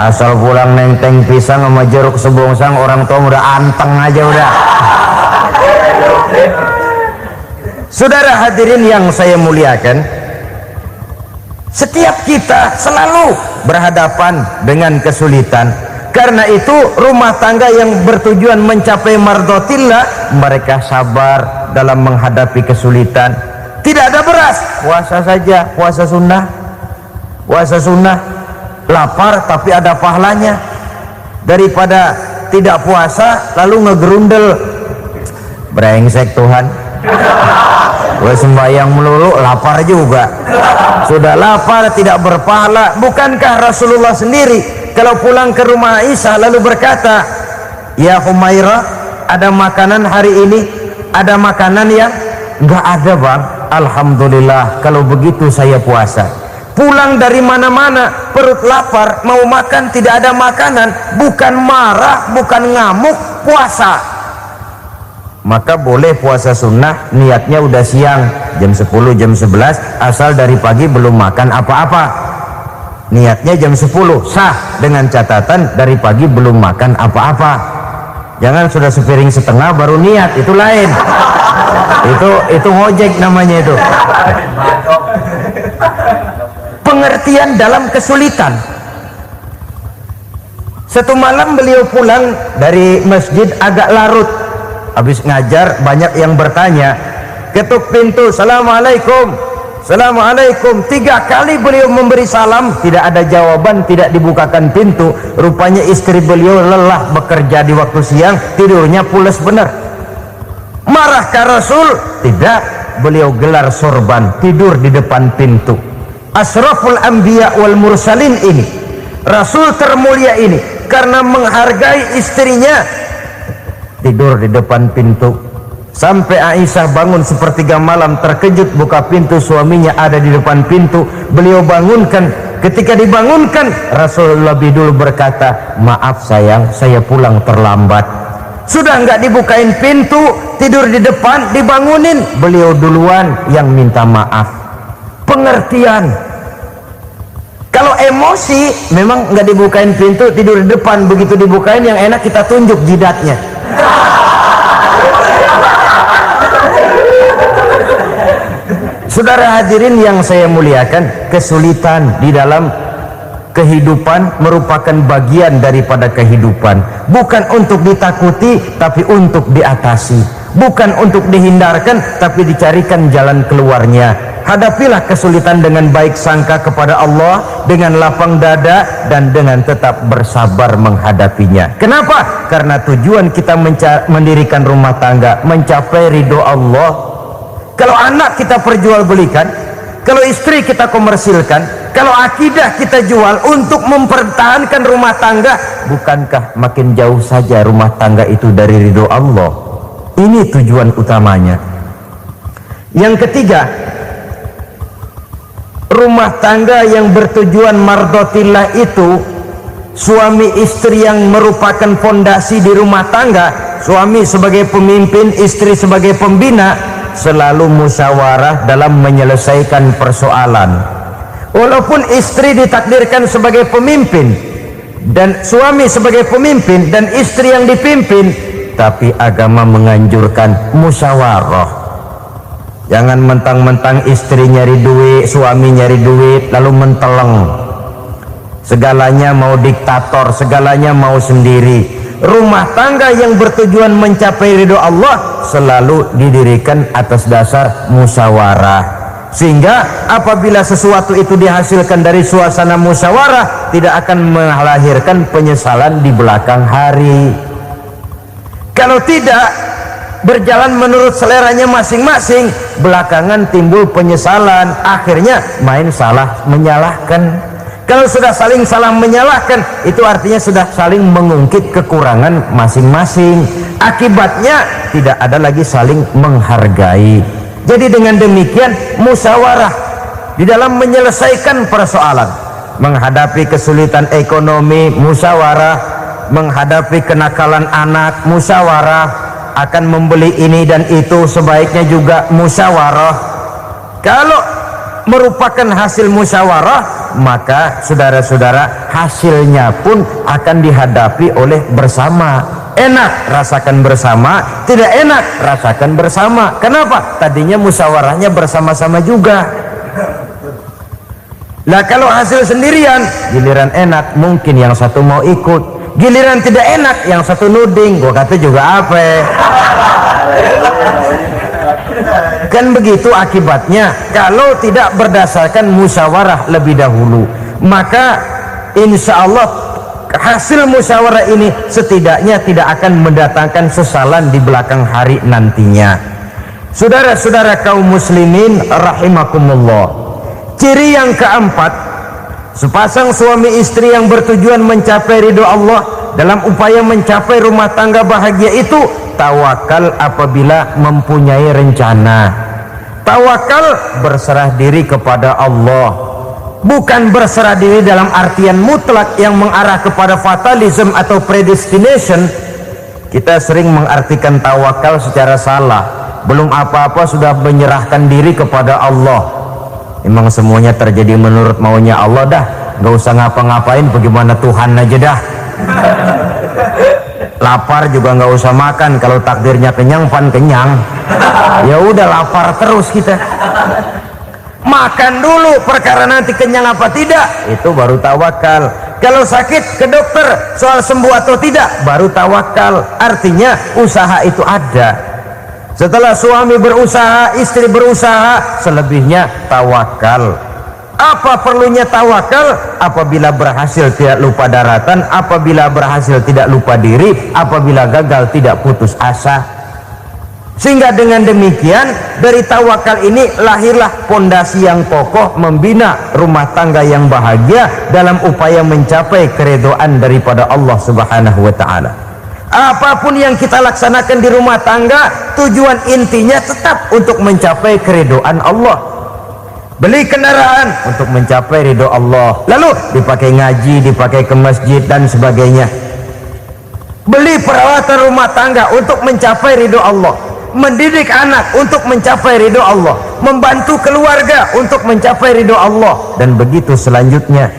Asal pulang nenteng pisang sama jeruk sebongsang, orang tua udah anteng aja udah. Saudara hadirin yang saya muliakan, setiap kita selalu berhadapan dengan kesulitan. Karena itu rumah tangga yang bertujuan mencapai mardhatillah, mereka sabar dalam menghadapi kesulitan. Tidak ada beras, puasa saja, puasa sunnah, puasa sunnah. Lapar tapi ada pahalanya, daripada tidak puasa lalu ngegerundel. Brengsek Tuhan, gue sembahyang melulu lapar juga. Sudah lapar tidak berpahala. Bukankah Rasulullah sendiri kalau pulang ke rumah Aisyah lalu berkata, ya Humairah, ada makanan hari ini? Ada makanan yang enggak ada bang. Alhamdulillah, kalau begitu saya puasa. Pulang dari mana-mana perut lapar, mau makan tidak ada makanan, bukan marah, bukan ngamuk, puasa. Maka boleh puasa sunnah, niatnya udah siang, jam 10, jam 11, asal dari pagi belum makan apa-apa. Niatnya jam 10, sah, dengan catatan dari pagi belum makan apa-apa. Jangan sudah sepiring setengah baru niat, itu lain. Itu ngojek namanya itu. Pengertian dalam kesulitan. Satu malam beliau pulang dari masjid agak larut, habis ngajar banyak yang bertanya, ketuk pintu, assalamualaikum, Assalamualaikum. 3 kali beliau memberi salam, tidak ada jawaban, tidak dibukakan pintu. Rupanya istri beliau lelah bekerja di waktu siang, tidurnya pules benar. Marahkah Rasul? Tidak. Beliau gelar sorban, tidur di depan pintu. Asraful anbiya wal mursalin ini, Rasul termulia ini, karena menghargai istrinya, tidur di depan pintu. Sampai Aisyah bangun sepertiga malam, terkejut buka pintu, suaminya ada di depan pintu. Beliau bangunkan. Ketika dibangunkan, Rasul lebih dulu berkata, maaf sayang, saya pulang terlambat. Sudah nggak dibukain pintu, tidur di depan, dibangunin, beliau duluan yang minta maaf. Pengertian. Kalau emosi, memang nggak dibukain pintu, tidur di depan. Begitu dibukain, yang enak kita tunjuk jidatnya. Saudara hadirin yang saya muliakan, kesulitan di dalam kehidupan merupakan bagian daripada kehidupan. Bukan untuk ditakuti, tapi untuk diatasi. Bukan untuk dihindarkan, tapi dicarikan jalan keluarnya. Hadapilah kesulitan dengan baik sangka kepada Allah, dengan lapang dada, dan dengan tetap bersabar menghadapinya. Kenapa? Karena tujuan kita mendirikan rumah tangga, mencapai ridho Allah. Kalau anak kita perjualbelikan, kalau istri kita komersilkan, kalau akidah kita jual untuk mempertahankan rumah tangga, bukankah makin jauh saja rumah tangga itu dari ridho Allah? Ini tujuan utamanya. Yang ketiga, rumah tangga yang bertujuan mardotillah itu, suami istri yang merupakan fondasi di rumah tangga, suami sebagai pemimpin, istri sebagai pembina, selalu musyawarah dalam menyelesaikan persoalan. Walaupun istri ditakdirkan sebagai pemimpin dan suami sebagai pemimpin dan istri yang dipimpin, tapi agama menganjurkan musyawarah. Jangan mentang-mentang istri nyari duit, suami nyari duit, lalu menteleng. Segalanya mau diktator, segalanya mau sendiri. Rumah tangga yang bertujuan mencapai ridho Allah selalu didirikan atas dasar musyawarah, sehingga apabila sesuatu itu dihasilkan dari suasana musyawarah, tidak akan melahirkan penyesalan di belakang hari. Kalau tidak berjalan menurut seleranya masing-masing, belakangan timbul penyesalan, akhirnya main salah menyalahkan. Kalau sudah saling salah menyalahkan, itu artinya sudah saling mengungkit kekurangan masing-masing. Akibatnya tidak ada lagi saling menghargai. Jadi dengan demikian, musyawarah di dalam menyelesaikan persoalan, menghadapi kesulitan ekonomi, musyawarah, menghadapi kenakalan anak, musyawarah, akan membeli ini dan itu sebaiknya juga musyawarah. Kalau merupakan hasil musyawarah, maka saudara-saudara, hasilnya pun akan dihadapi oleh bersama. Enak rasakan bersama, tidak enak rasakan bersama. Kenapa? Tadinya musyawarahnya bersama-sama juga. Lah kalau hasil sendirian, giliran enak mungkin yang satu mau ikut, giliran tidak enak yang satu nuding, gua kata juga apa? Kan begitu akibatnya kalau tidak berdasarkan musyawarah lebih dahulu. Maka insya Allah hasil musyawarah ini setidaknya tidak akan mendatangkan sesalan di belakang hari nantinya. Saudara-saudara kaum muslimin rahimakumullah, ciri yang keempat, sepasang suami istri yang bertujuan mencapai ridho Allah dalam upaya mencapai rumah tangga bahagia itu tawakal apabila mempunyai rencana. Tawakal berserah diri kepada Allah, bukan berserah diri dalam artian mutlak yang mengarah kepada fatalism atau predestination. Kita sering mengartikan tawakal secara salah. Belum apa-apa sudah menyerahkan diri kepada Allah. Emang semuanya terjadi menurut maunya Allah dah, nggak usah ngapa-ngapain, bagaimana Tuhan aja dah. Lapar juga nggak usah makan, kalau takdirnya kenyang pan kenyang. Ya udah lapar terus kita. Makan dulu, perkara nanti kenyang apa tidak, itu baru tawakal. Kalau sakit ke dokter, soal sembuh atau tidak, baru tawakal. Artinya usaha itu ada. Setelah suami berusaha, istri berusaha, selebihnya tawakal. Apa perlunya tawakal? Apabila berhasil tidak lupa daratan, apabila berhasil tidak lupa diri, apabila gagal tidak putus asa. Sehingga dengan demikian dari tawakal ini lahirlah pondasi yang kokoh membina rumah tangga yang bahagia dalam upaya mencapai keridhaan daripada Allah Subhanahu wa taala. Apapun yang kita laksanakan di rumah tangga, tujuan intinya tetap untuk mencapai keridhaan Allah. Beli kendaraan untuk mencapai ridho Allah, lalu dipakai ngaji, dipakai ke masjid dan sebagainya. Beli peralatan rumah tangga untuk mencapai ridho Allah, mendidik anak untuk mencapai ridho Allah, membantu keluarga untuk mencapai ridho Allah, dan begitu selanjutnya.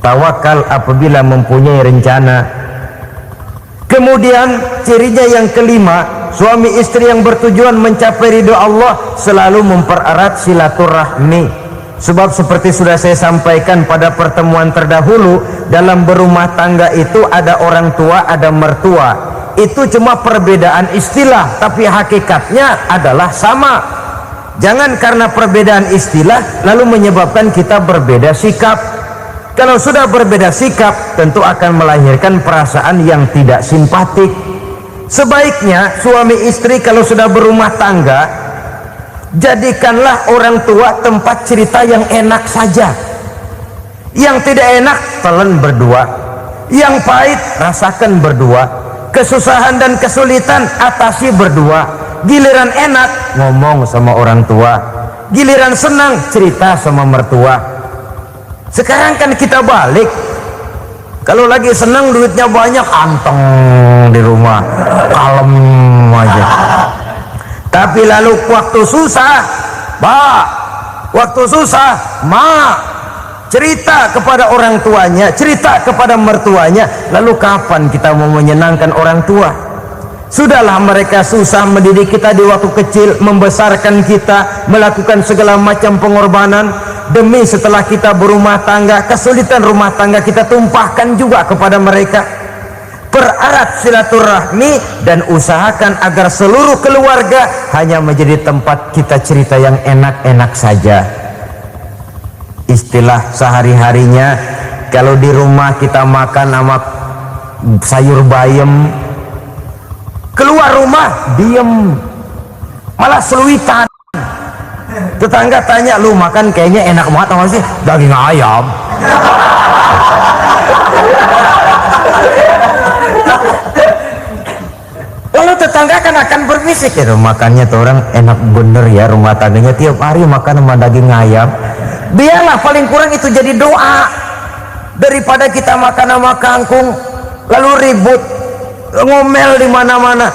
Tawakal apabila mempunyai rencana. Kemudian cirinya yang kelima, suami istri yang bertujuan mencapai ridho Allah selalu mempererat silaturahmi. Sebab seperti sudah saya sampaikan pada pertemuan terdahulu, dalam berumah tangga itu ada orang tua, ada mertua. Itu cuma perbedaan istilah, tapi hakikatnya adalah sama. Jangan karena perbedaan istilah lalu menyebabkan kita berbeda sikap. Kalau sudah berbeda sikap, tentu akan melahirkan perasaan yang tidak simpatik. Sebaiknya suami istri kalau sudah berumah tangga, jadikanlah orang tua tempat cerita yang enak saja. Yang tidak enak telan berdua, yang pahit rasakan berdua, kesusahan dan kesulitan atasi berdua. Giliran enak ngomong sama orang tua, giliran senang cerita sama mertua. Sekarang kan kita balik, kalau lagi senang duitnya banyak, anteng di rumah, kalem aja. Tapi lalu waktu susah, waktu susah, cerita kepada orang tuanya, cerita kepada mertuanya. Lalu kapan kita mau menyenangkan orang tua? Sudahlah mereka susah mendidik kita di waktu kecil, membesarkan kita, melakukan segala macam pengorbanan. Demi setelah kita berumah tangga, kesulitan rumah tangga kita tumpahkan juga kepada mereka. Pererat silaturahmi dan usahakan agar seluruh keluarga hanya menjadi tempat kita cerita yang enak-enak saja. Istilah sehari-harinya, kalau di rumah kita makan sama sayur bayam, keluar rumah diem, malah seluitan. Tetangga tanya, lu makan kayaknya enak banget apa sih? Daging ayam. Lalu tetangga kan akan berbisik, ya makannya tuh orang enak bener ya, rumah tangganya tiap hari makan sama daging ayam. Biarlah paling kurang itu jadi doa, daripada kita makan sama kangkung lalu ribut ngomel di mana-mana.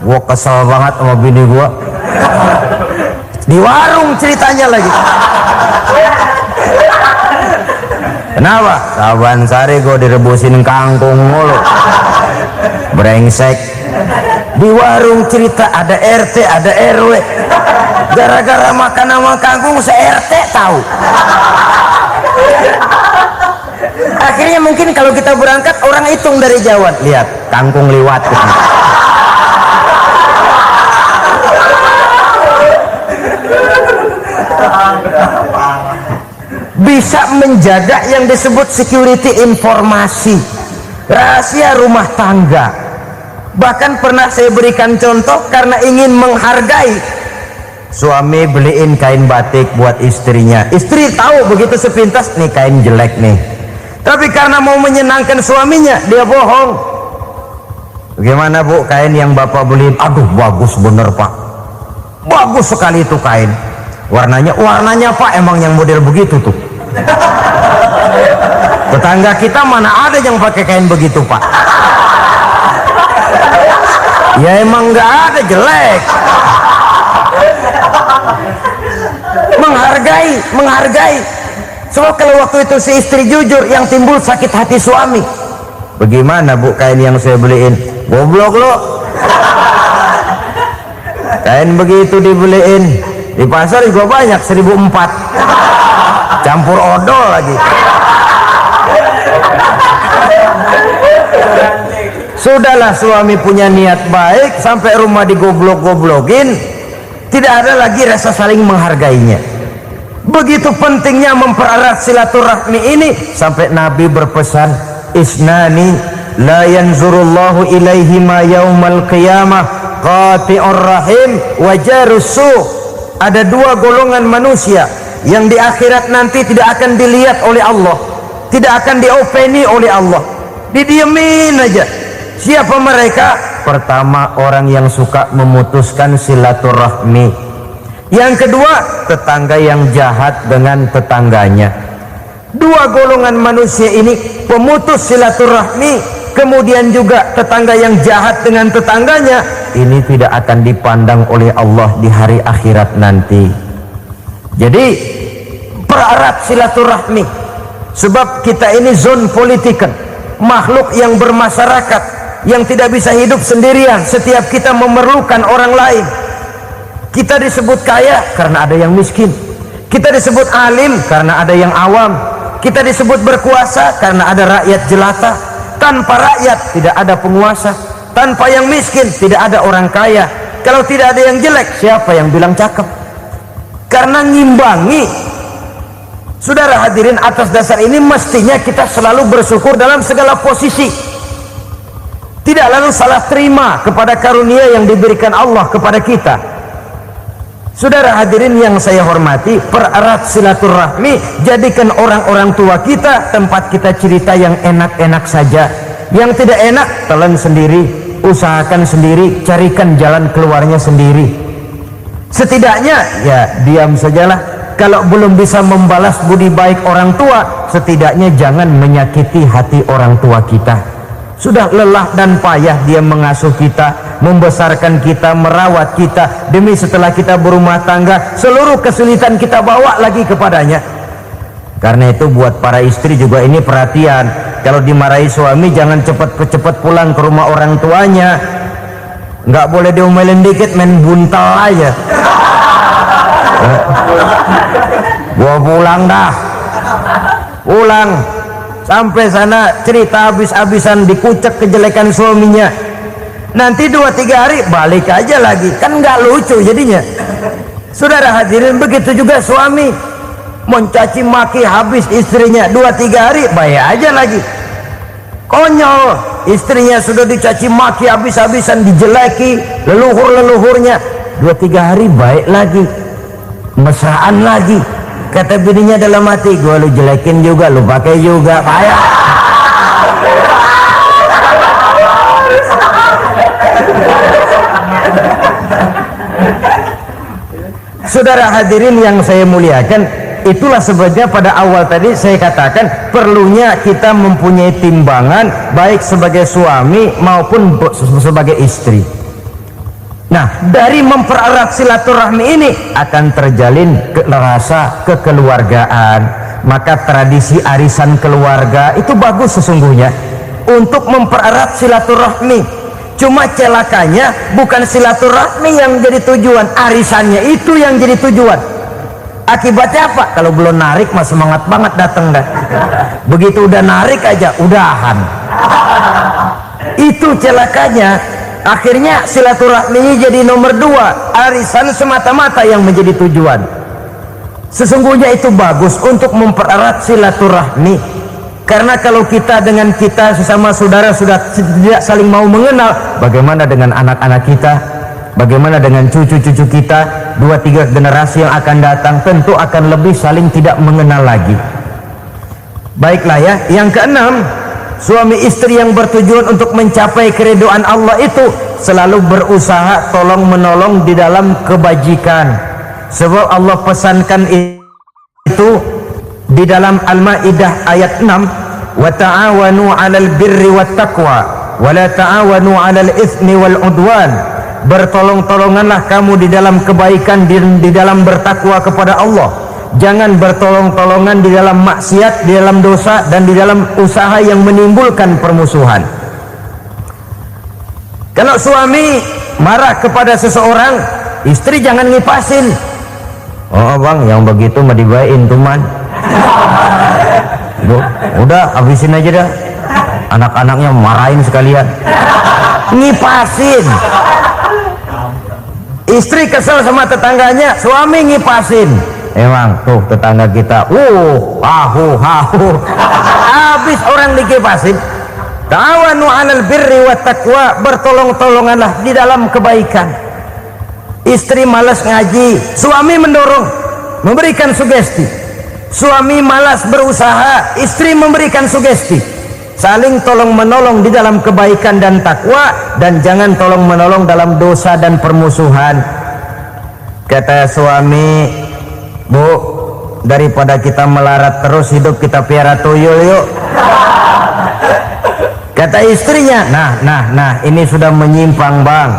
Gua kesel banget sama bini gua, di warung ceritanya lagi. Kenapa? Saban sari gue direbusin kangkung mulu, brengsek. Di warung cerita ada RT, ada RW. Gara-gara makan sama kangkung se-RT tahu. Akhirnya mungkin kalau kita berangkat orang hitung dari jauh, lihat kangkung liwat. Bisa menjaga yang disebut security informasi, rahasia rumah tangga. Bahkan pernah saya berikan contoh karena ingin menghargai. Suami beliin kain batik buat istrinya, istri tahu begitu sepintas nih kain jelek nih, tapi karena mau menyenangkan suaminya dia bohong. Bagaimana bu kain yang bapak beliin? Aduh bagus bener pak, bagus sekali itu kain. Warnanya pak emang yang model begitu tuh. Tetangga kita mana ada yang pakai kain begitu pak? Ya emang nggak ada, jelek. Menghargai. Soal kalau waktu itu si istri jujur, yang timbul sakit hati suami. Bagaimana bu kain yang saya beliin? Goblok lo. Kain begitu dibeliin di pasar juga banyak 1.400, campur odol lagi. Sudahlah suami punya niat baik, sampai rumah digoblok-goblokin, tidak ada lagi rasa saling menghargainya. Begitu pentingnya mempererat silaturahmi ini, sampai Nabi berpesan, isnani la yanzurullahu ilaihima yaumal qiyamah, qati'ur rahim wa jarus su'. Ada dua golongan manusia yang di akhirat nanti tidak akan dilihat oleh Allah, tidak akan diopeni oleh Allah, didiemin aja. Siapa mereka? Pertama, orang yang suka memutuskan silaturahmi. Yang kedua, tetangga yang jahat dengan tetangganya. Dua golongan manusia ini, pemutus silaturahmi, kemudian juga tetangga yang jahat dengan tetangganya, ini tidak akan dipandang oleh Allah di hari akhirat nanti. Jadi pererat silaturahmi, sebab kita ini zon politikan, makhluk yang bermasyarakat, yang tidak bisa hidup sendirian. Setiap kita memerlukan orang lain. Kita disebut kaya karena ada yang miskin, kita disebut alim karena ada yang awam, kita disebut berkuasa karena ada rakyat jelata. Tanpa rakyat tidak ada penguasa, tanpa yang miskin tidak ada orang kaya. Kalau tidak ada yang jelek, siapa yang bilang cakep? Karena ngimbangi. Saudara hadirin, atas dasar ini mestinya kita selalu bersyukur dalam segala posisi, tidak lalu salah terima kepada karunia yang diberikan Allah kepada kita. Saudara hadirin yang saya hormati, pererat silaturahmi, jadikan orang-orang tua kita tempat kita cerita yang enak-enak saja. Yang tidak enak, telan sendiri, usahakan sendiri, carikan jalan keluarnya sendiri. Setidaknya ya diam sajalah. Kalau belum bisa membalas budi baik orang tua, setidaknya jangan menyakiti hati orang tua kita. Sudah lelah dan payah dia mengasuh kita, membesarkan kita, merawat kita, demi setelah kita berumah tangga, seluruh kesulitan kita bawa lagi kepadanya. Karena itu buat para istri juga ini perhatian, kalau dimarahi suami jangan cepat-cepat pulang ke rumah orang tuanya. Nggak boleh diomelin dikit, main buntal aja. Gua pulang dah, pulang. Sampai sana cerita habis-habisan, dikucek kejelekan suaminya. Nanti 2-3 hari balik aja lagi, kan nggak lucu jadinya. Saudara hadirin, begitu juga suami mencaci maki habis istrinya, 2-3 hari bayar aja lagi. Konyol, istrinya sudah dicaci maki habis-habisan, dijeleki leluhur-leluhurnya, 2-3 hari baik lagi, mesraan lagi. Kata bininya dalam hati, gua lu jelekin juga, lu pakai juga, payah. Saudara hadirin yang saya muliakan, itulah sebabnya pada awal tadi saya katakan perlunya kita mempunyai timbangan baik sebagai suami maupun sebagai istri. Nah, dari mempererat silaturahmi ini akan terjalin rasa kekeluargaan. Maka tradisi arisan keluarga itu bagus sesungguhnya untuk mempererat silaturahmi. Cuma celakanya bukan silaturahmi yang jadi tujuan, arisannya itu yang jadi tujuan. Akibatnya apa? Kalau belum narik mah semangat banget datang dah. Begitu udah narik aja udahan. Itu celakanya. Akhirnya silaturahmi jadi nomor 2, arisan semata-mata yang menjadi tujuan. Sesungguhnya itu bagus untuk mempererat silaturahmi. Karena kalau kita dengan kita sesama saudara sudah tidak saling mau mengenal, bagaimana dengan anak-anak kita? Bagaimana dengan cucu-cucu kita? 2-3 generasi yang akan datang tentu akan lebih saling tidak mengenal lagi. Baiklah ya, yang keenam, suami istri yang bertujuan untuk mencapai keridhaan Allah itu selalu berusaha tolong menolong di dalam kebajikan. Sebab Allah pesankan itu di dalam Al-Maidah ayat 6, wa ta'awanu 'alal birri wat taqwa wa la ta'awanu 'alal itsmi wal 'udwan. Bertolong-tolonganlah kamu di dalam kebaikan, di dalam bertakwa kepada Allah. Jangan bertolong-tolongan di dalam maksiat, di dalam dosa, dan di dalam usaha yang menimbulkan permusuhan. Kalau suami marah kepada seseorang, istri jangan ngipasin. Oh bang, yang begitu mah dibayain tuh man. Udah habisin aja dah. anak-anaknya marahin sekalian. Ngipasin. Istri kesel sama tetangganya, suami ngipasin. Emang tuh tetangga kita, hahu. Habis orang dikipasin. Ta'awanu 'alal birri wat taqwa, bertolong-tolonganlah di dalam kebaikan. Istri malas ngaji, suami mendorong, memberikan sugesti. Suami malas berusaha, istri memberikan sugesti. Saling tolong menolong di dalam kebaikan dan takwa, dan jangan tolong menolong dalam dosa dan permusuhan. Kata suami, "Bu, daripada kita melarat terus hidup, kita piara tuyul yuk." Kata istrinya, nah ini sudah menyimpang bang,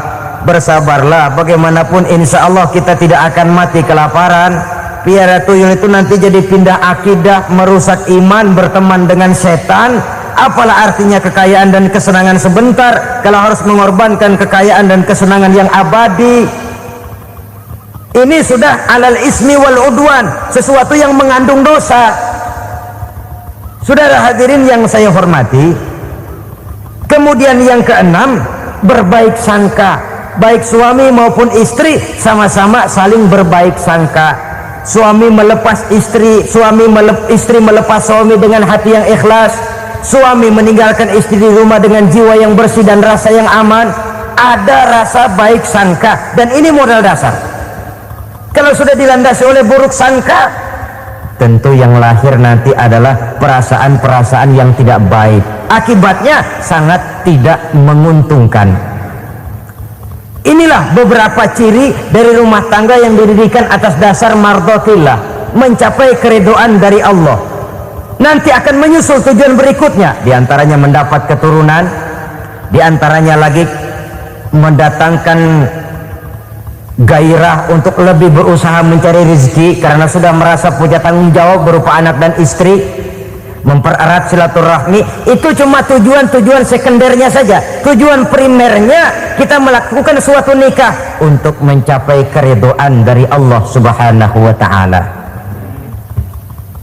bersabarlah, bagaimanapun insya Allah kita tidak akan mati kelaparan. Piara tuyul itu nanti jadi pindah akidah, merusak iman, berteman dengan setan. Apalah artinya kekayaan dan kesenangan sebentar kalau harus mengorbankan kekayaan dan kesenangan yang abadi. Ini sudah alal ismi wal udwan, sesuatu yang mengandung dosa. Saudara hadirin yang saya hormati, kemudian yang keenam, berbaik sangka. Baik suami maupun istri sama-sama saling berbaik sangka. Suami melepas istri, istri melepas suami dengan hati yang ikhlas. Suami meninggalkan istri di rumah dengan jiwa yang bersih dan rasa yang aman. Ada rasa baik sangka, dan ini modal dasar. Kalau sudah dilandasi oleh buruk sangka, tentu yang lahir nanti adalah perasaan-perasaan yang tidak baik. Akibatnya sangat tidak menguntungkan. Inilah beberapa ciri dari rumah tangga yang didirikan atas dasar mardhatillah, mencapai keridhaan dari Allah. Nanti akan menyusul tujuan berikutnya, diantaranya mendapat keturunan, diantaranya lagi mendatangkan gairah untuk lebih berusaha mencari rezeki karena sudah merasa punya tanggung jawab berupa anak dan istri. Mempererat silaturahmi. Itu cuma tujuan-tujuan sekundernya saja. Tujuan primernya kita melakukan suatu nikah untuk mencapai keridhaan dari Allah Subhanahu wa ta'ala.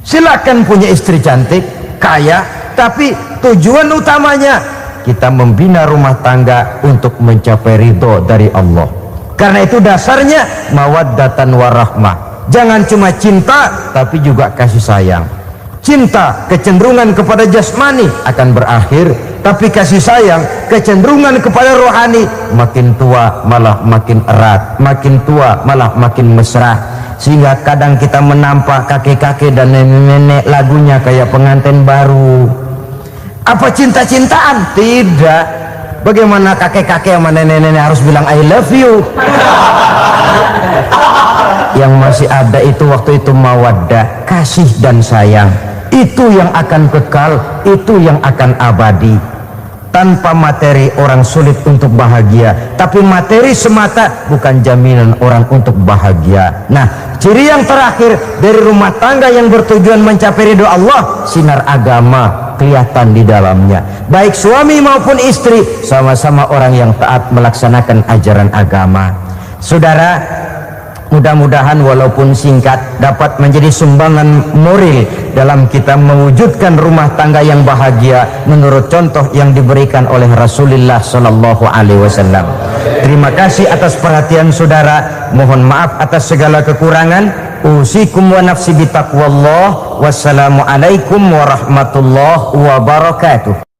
Silakan punya istri cantik, kaya, tapi tujuan utamanya kita membina rumah tangga untuk mencapai ridho dari Allah. Karena itu dasarnya mawaddatan warahmah. Jangan cuma cinta, tapi juga kasih sayang. Cinta, kecenderungan kepada jasmani akan berakhir, tapi kasih sayang, kecenderungan kepada rohani, makin tua malah makin erat, makin tua malah makin mesra. Sehingga kadang kita menampak kakek-kakek dan nenek-nenek lagunya kayak pengantin baru. Apa cinta-cintaan? Tidak. Bagaimana kakek-kakek sama nenek-nenek harus bilang I love you? Yang masih ada itu waktu itu mawaddah, kasih dan sayang. Itu yang akan kekal, itu yang akan abadi. Tanpa materi orang sulit untuk bahagia, tapi materi semata bukan jaminan orang untuk bahagia. Nah, ciri yang terakhir dari rumah tangga yang bertujuan mencapai ridho Allah, sinar agama kelihatan di dalamnya. Baik suami maupun istri sama-sama orang yang taat melaksanakan ajaran agama. Saudara, mudah-mudahan walaupun singkat dapat menjadi sumbangan moral dalam kita mewujudkan rumah tangga yang bahagia menurut contoh yang diberikan oleh Rasulullah Sallallahu Alaihi Wasallam. Terima kasih atas perhatian saudara. Mohon maaf atas segala kekurangan. Usikum wa nafsi bitaqwallah. Wassalamualaikum warahmatullahi wabarakatuh.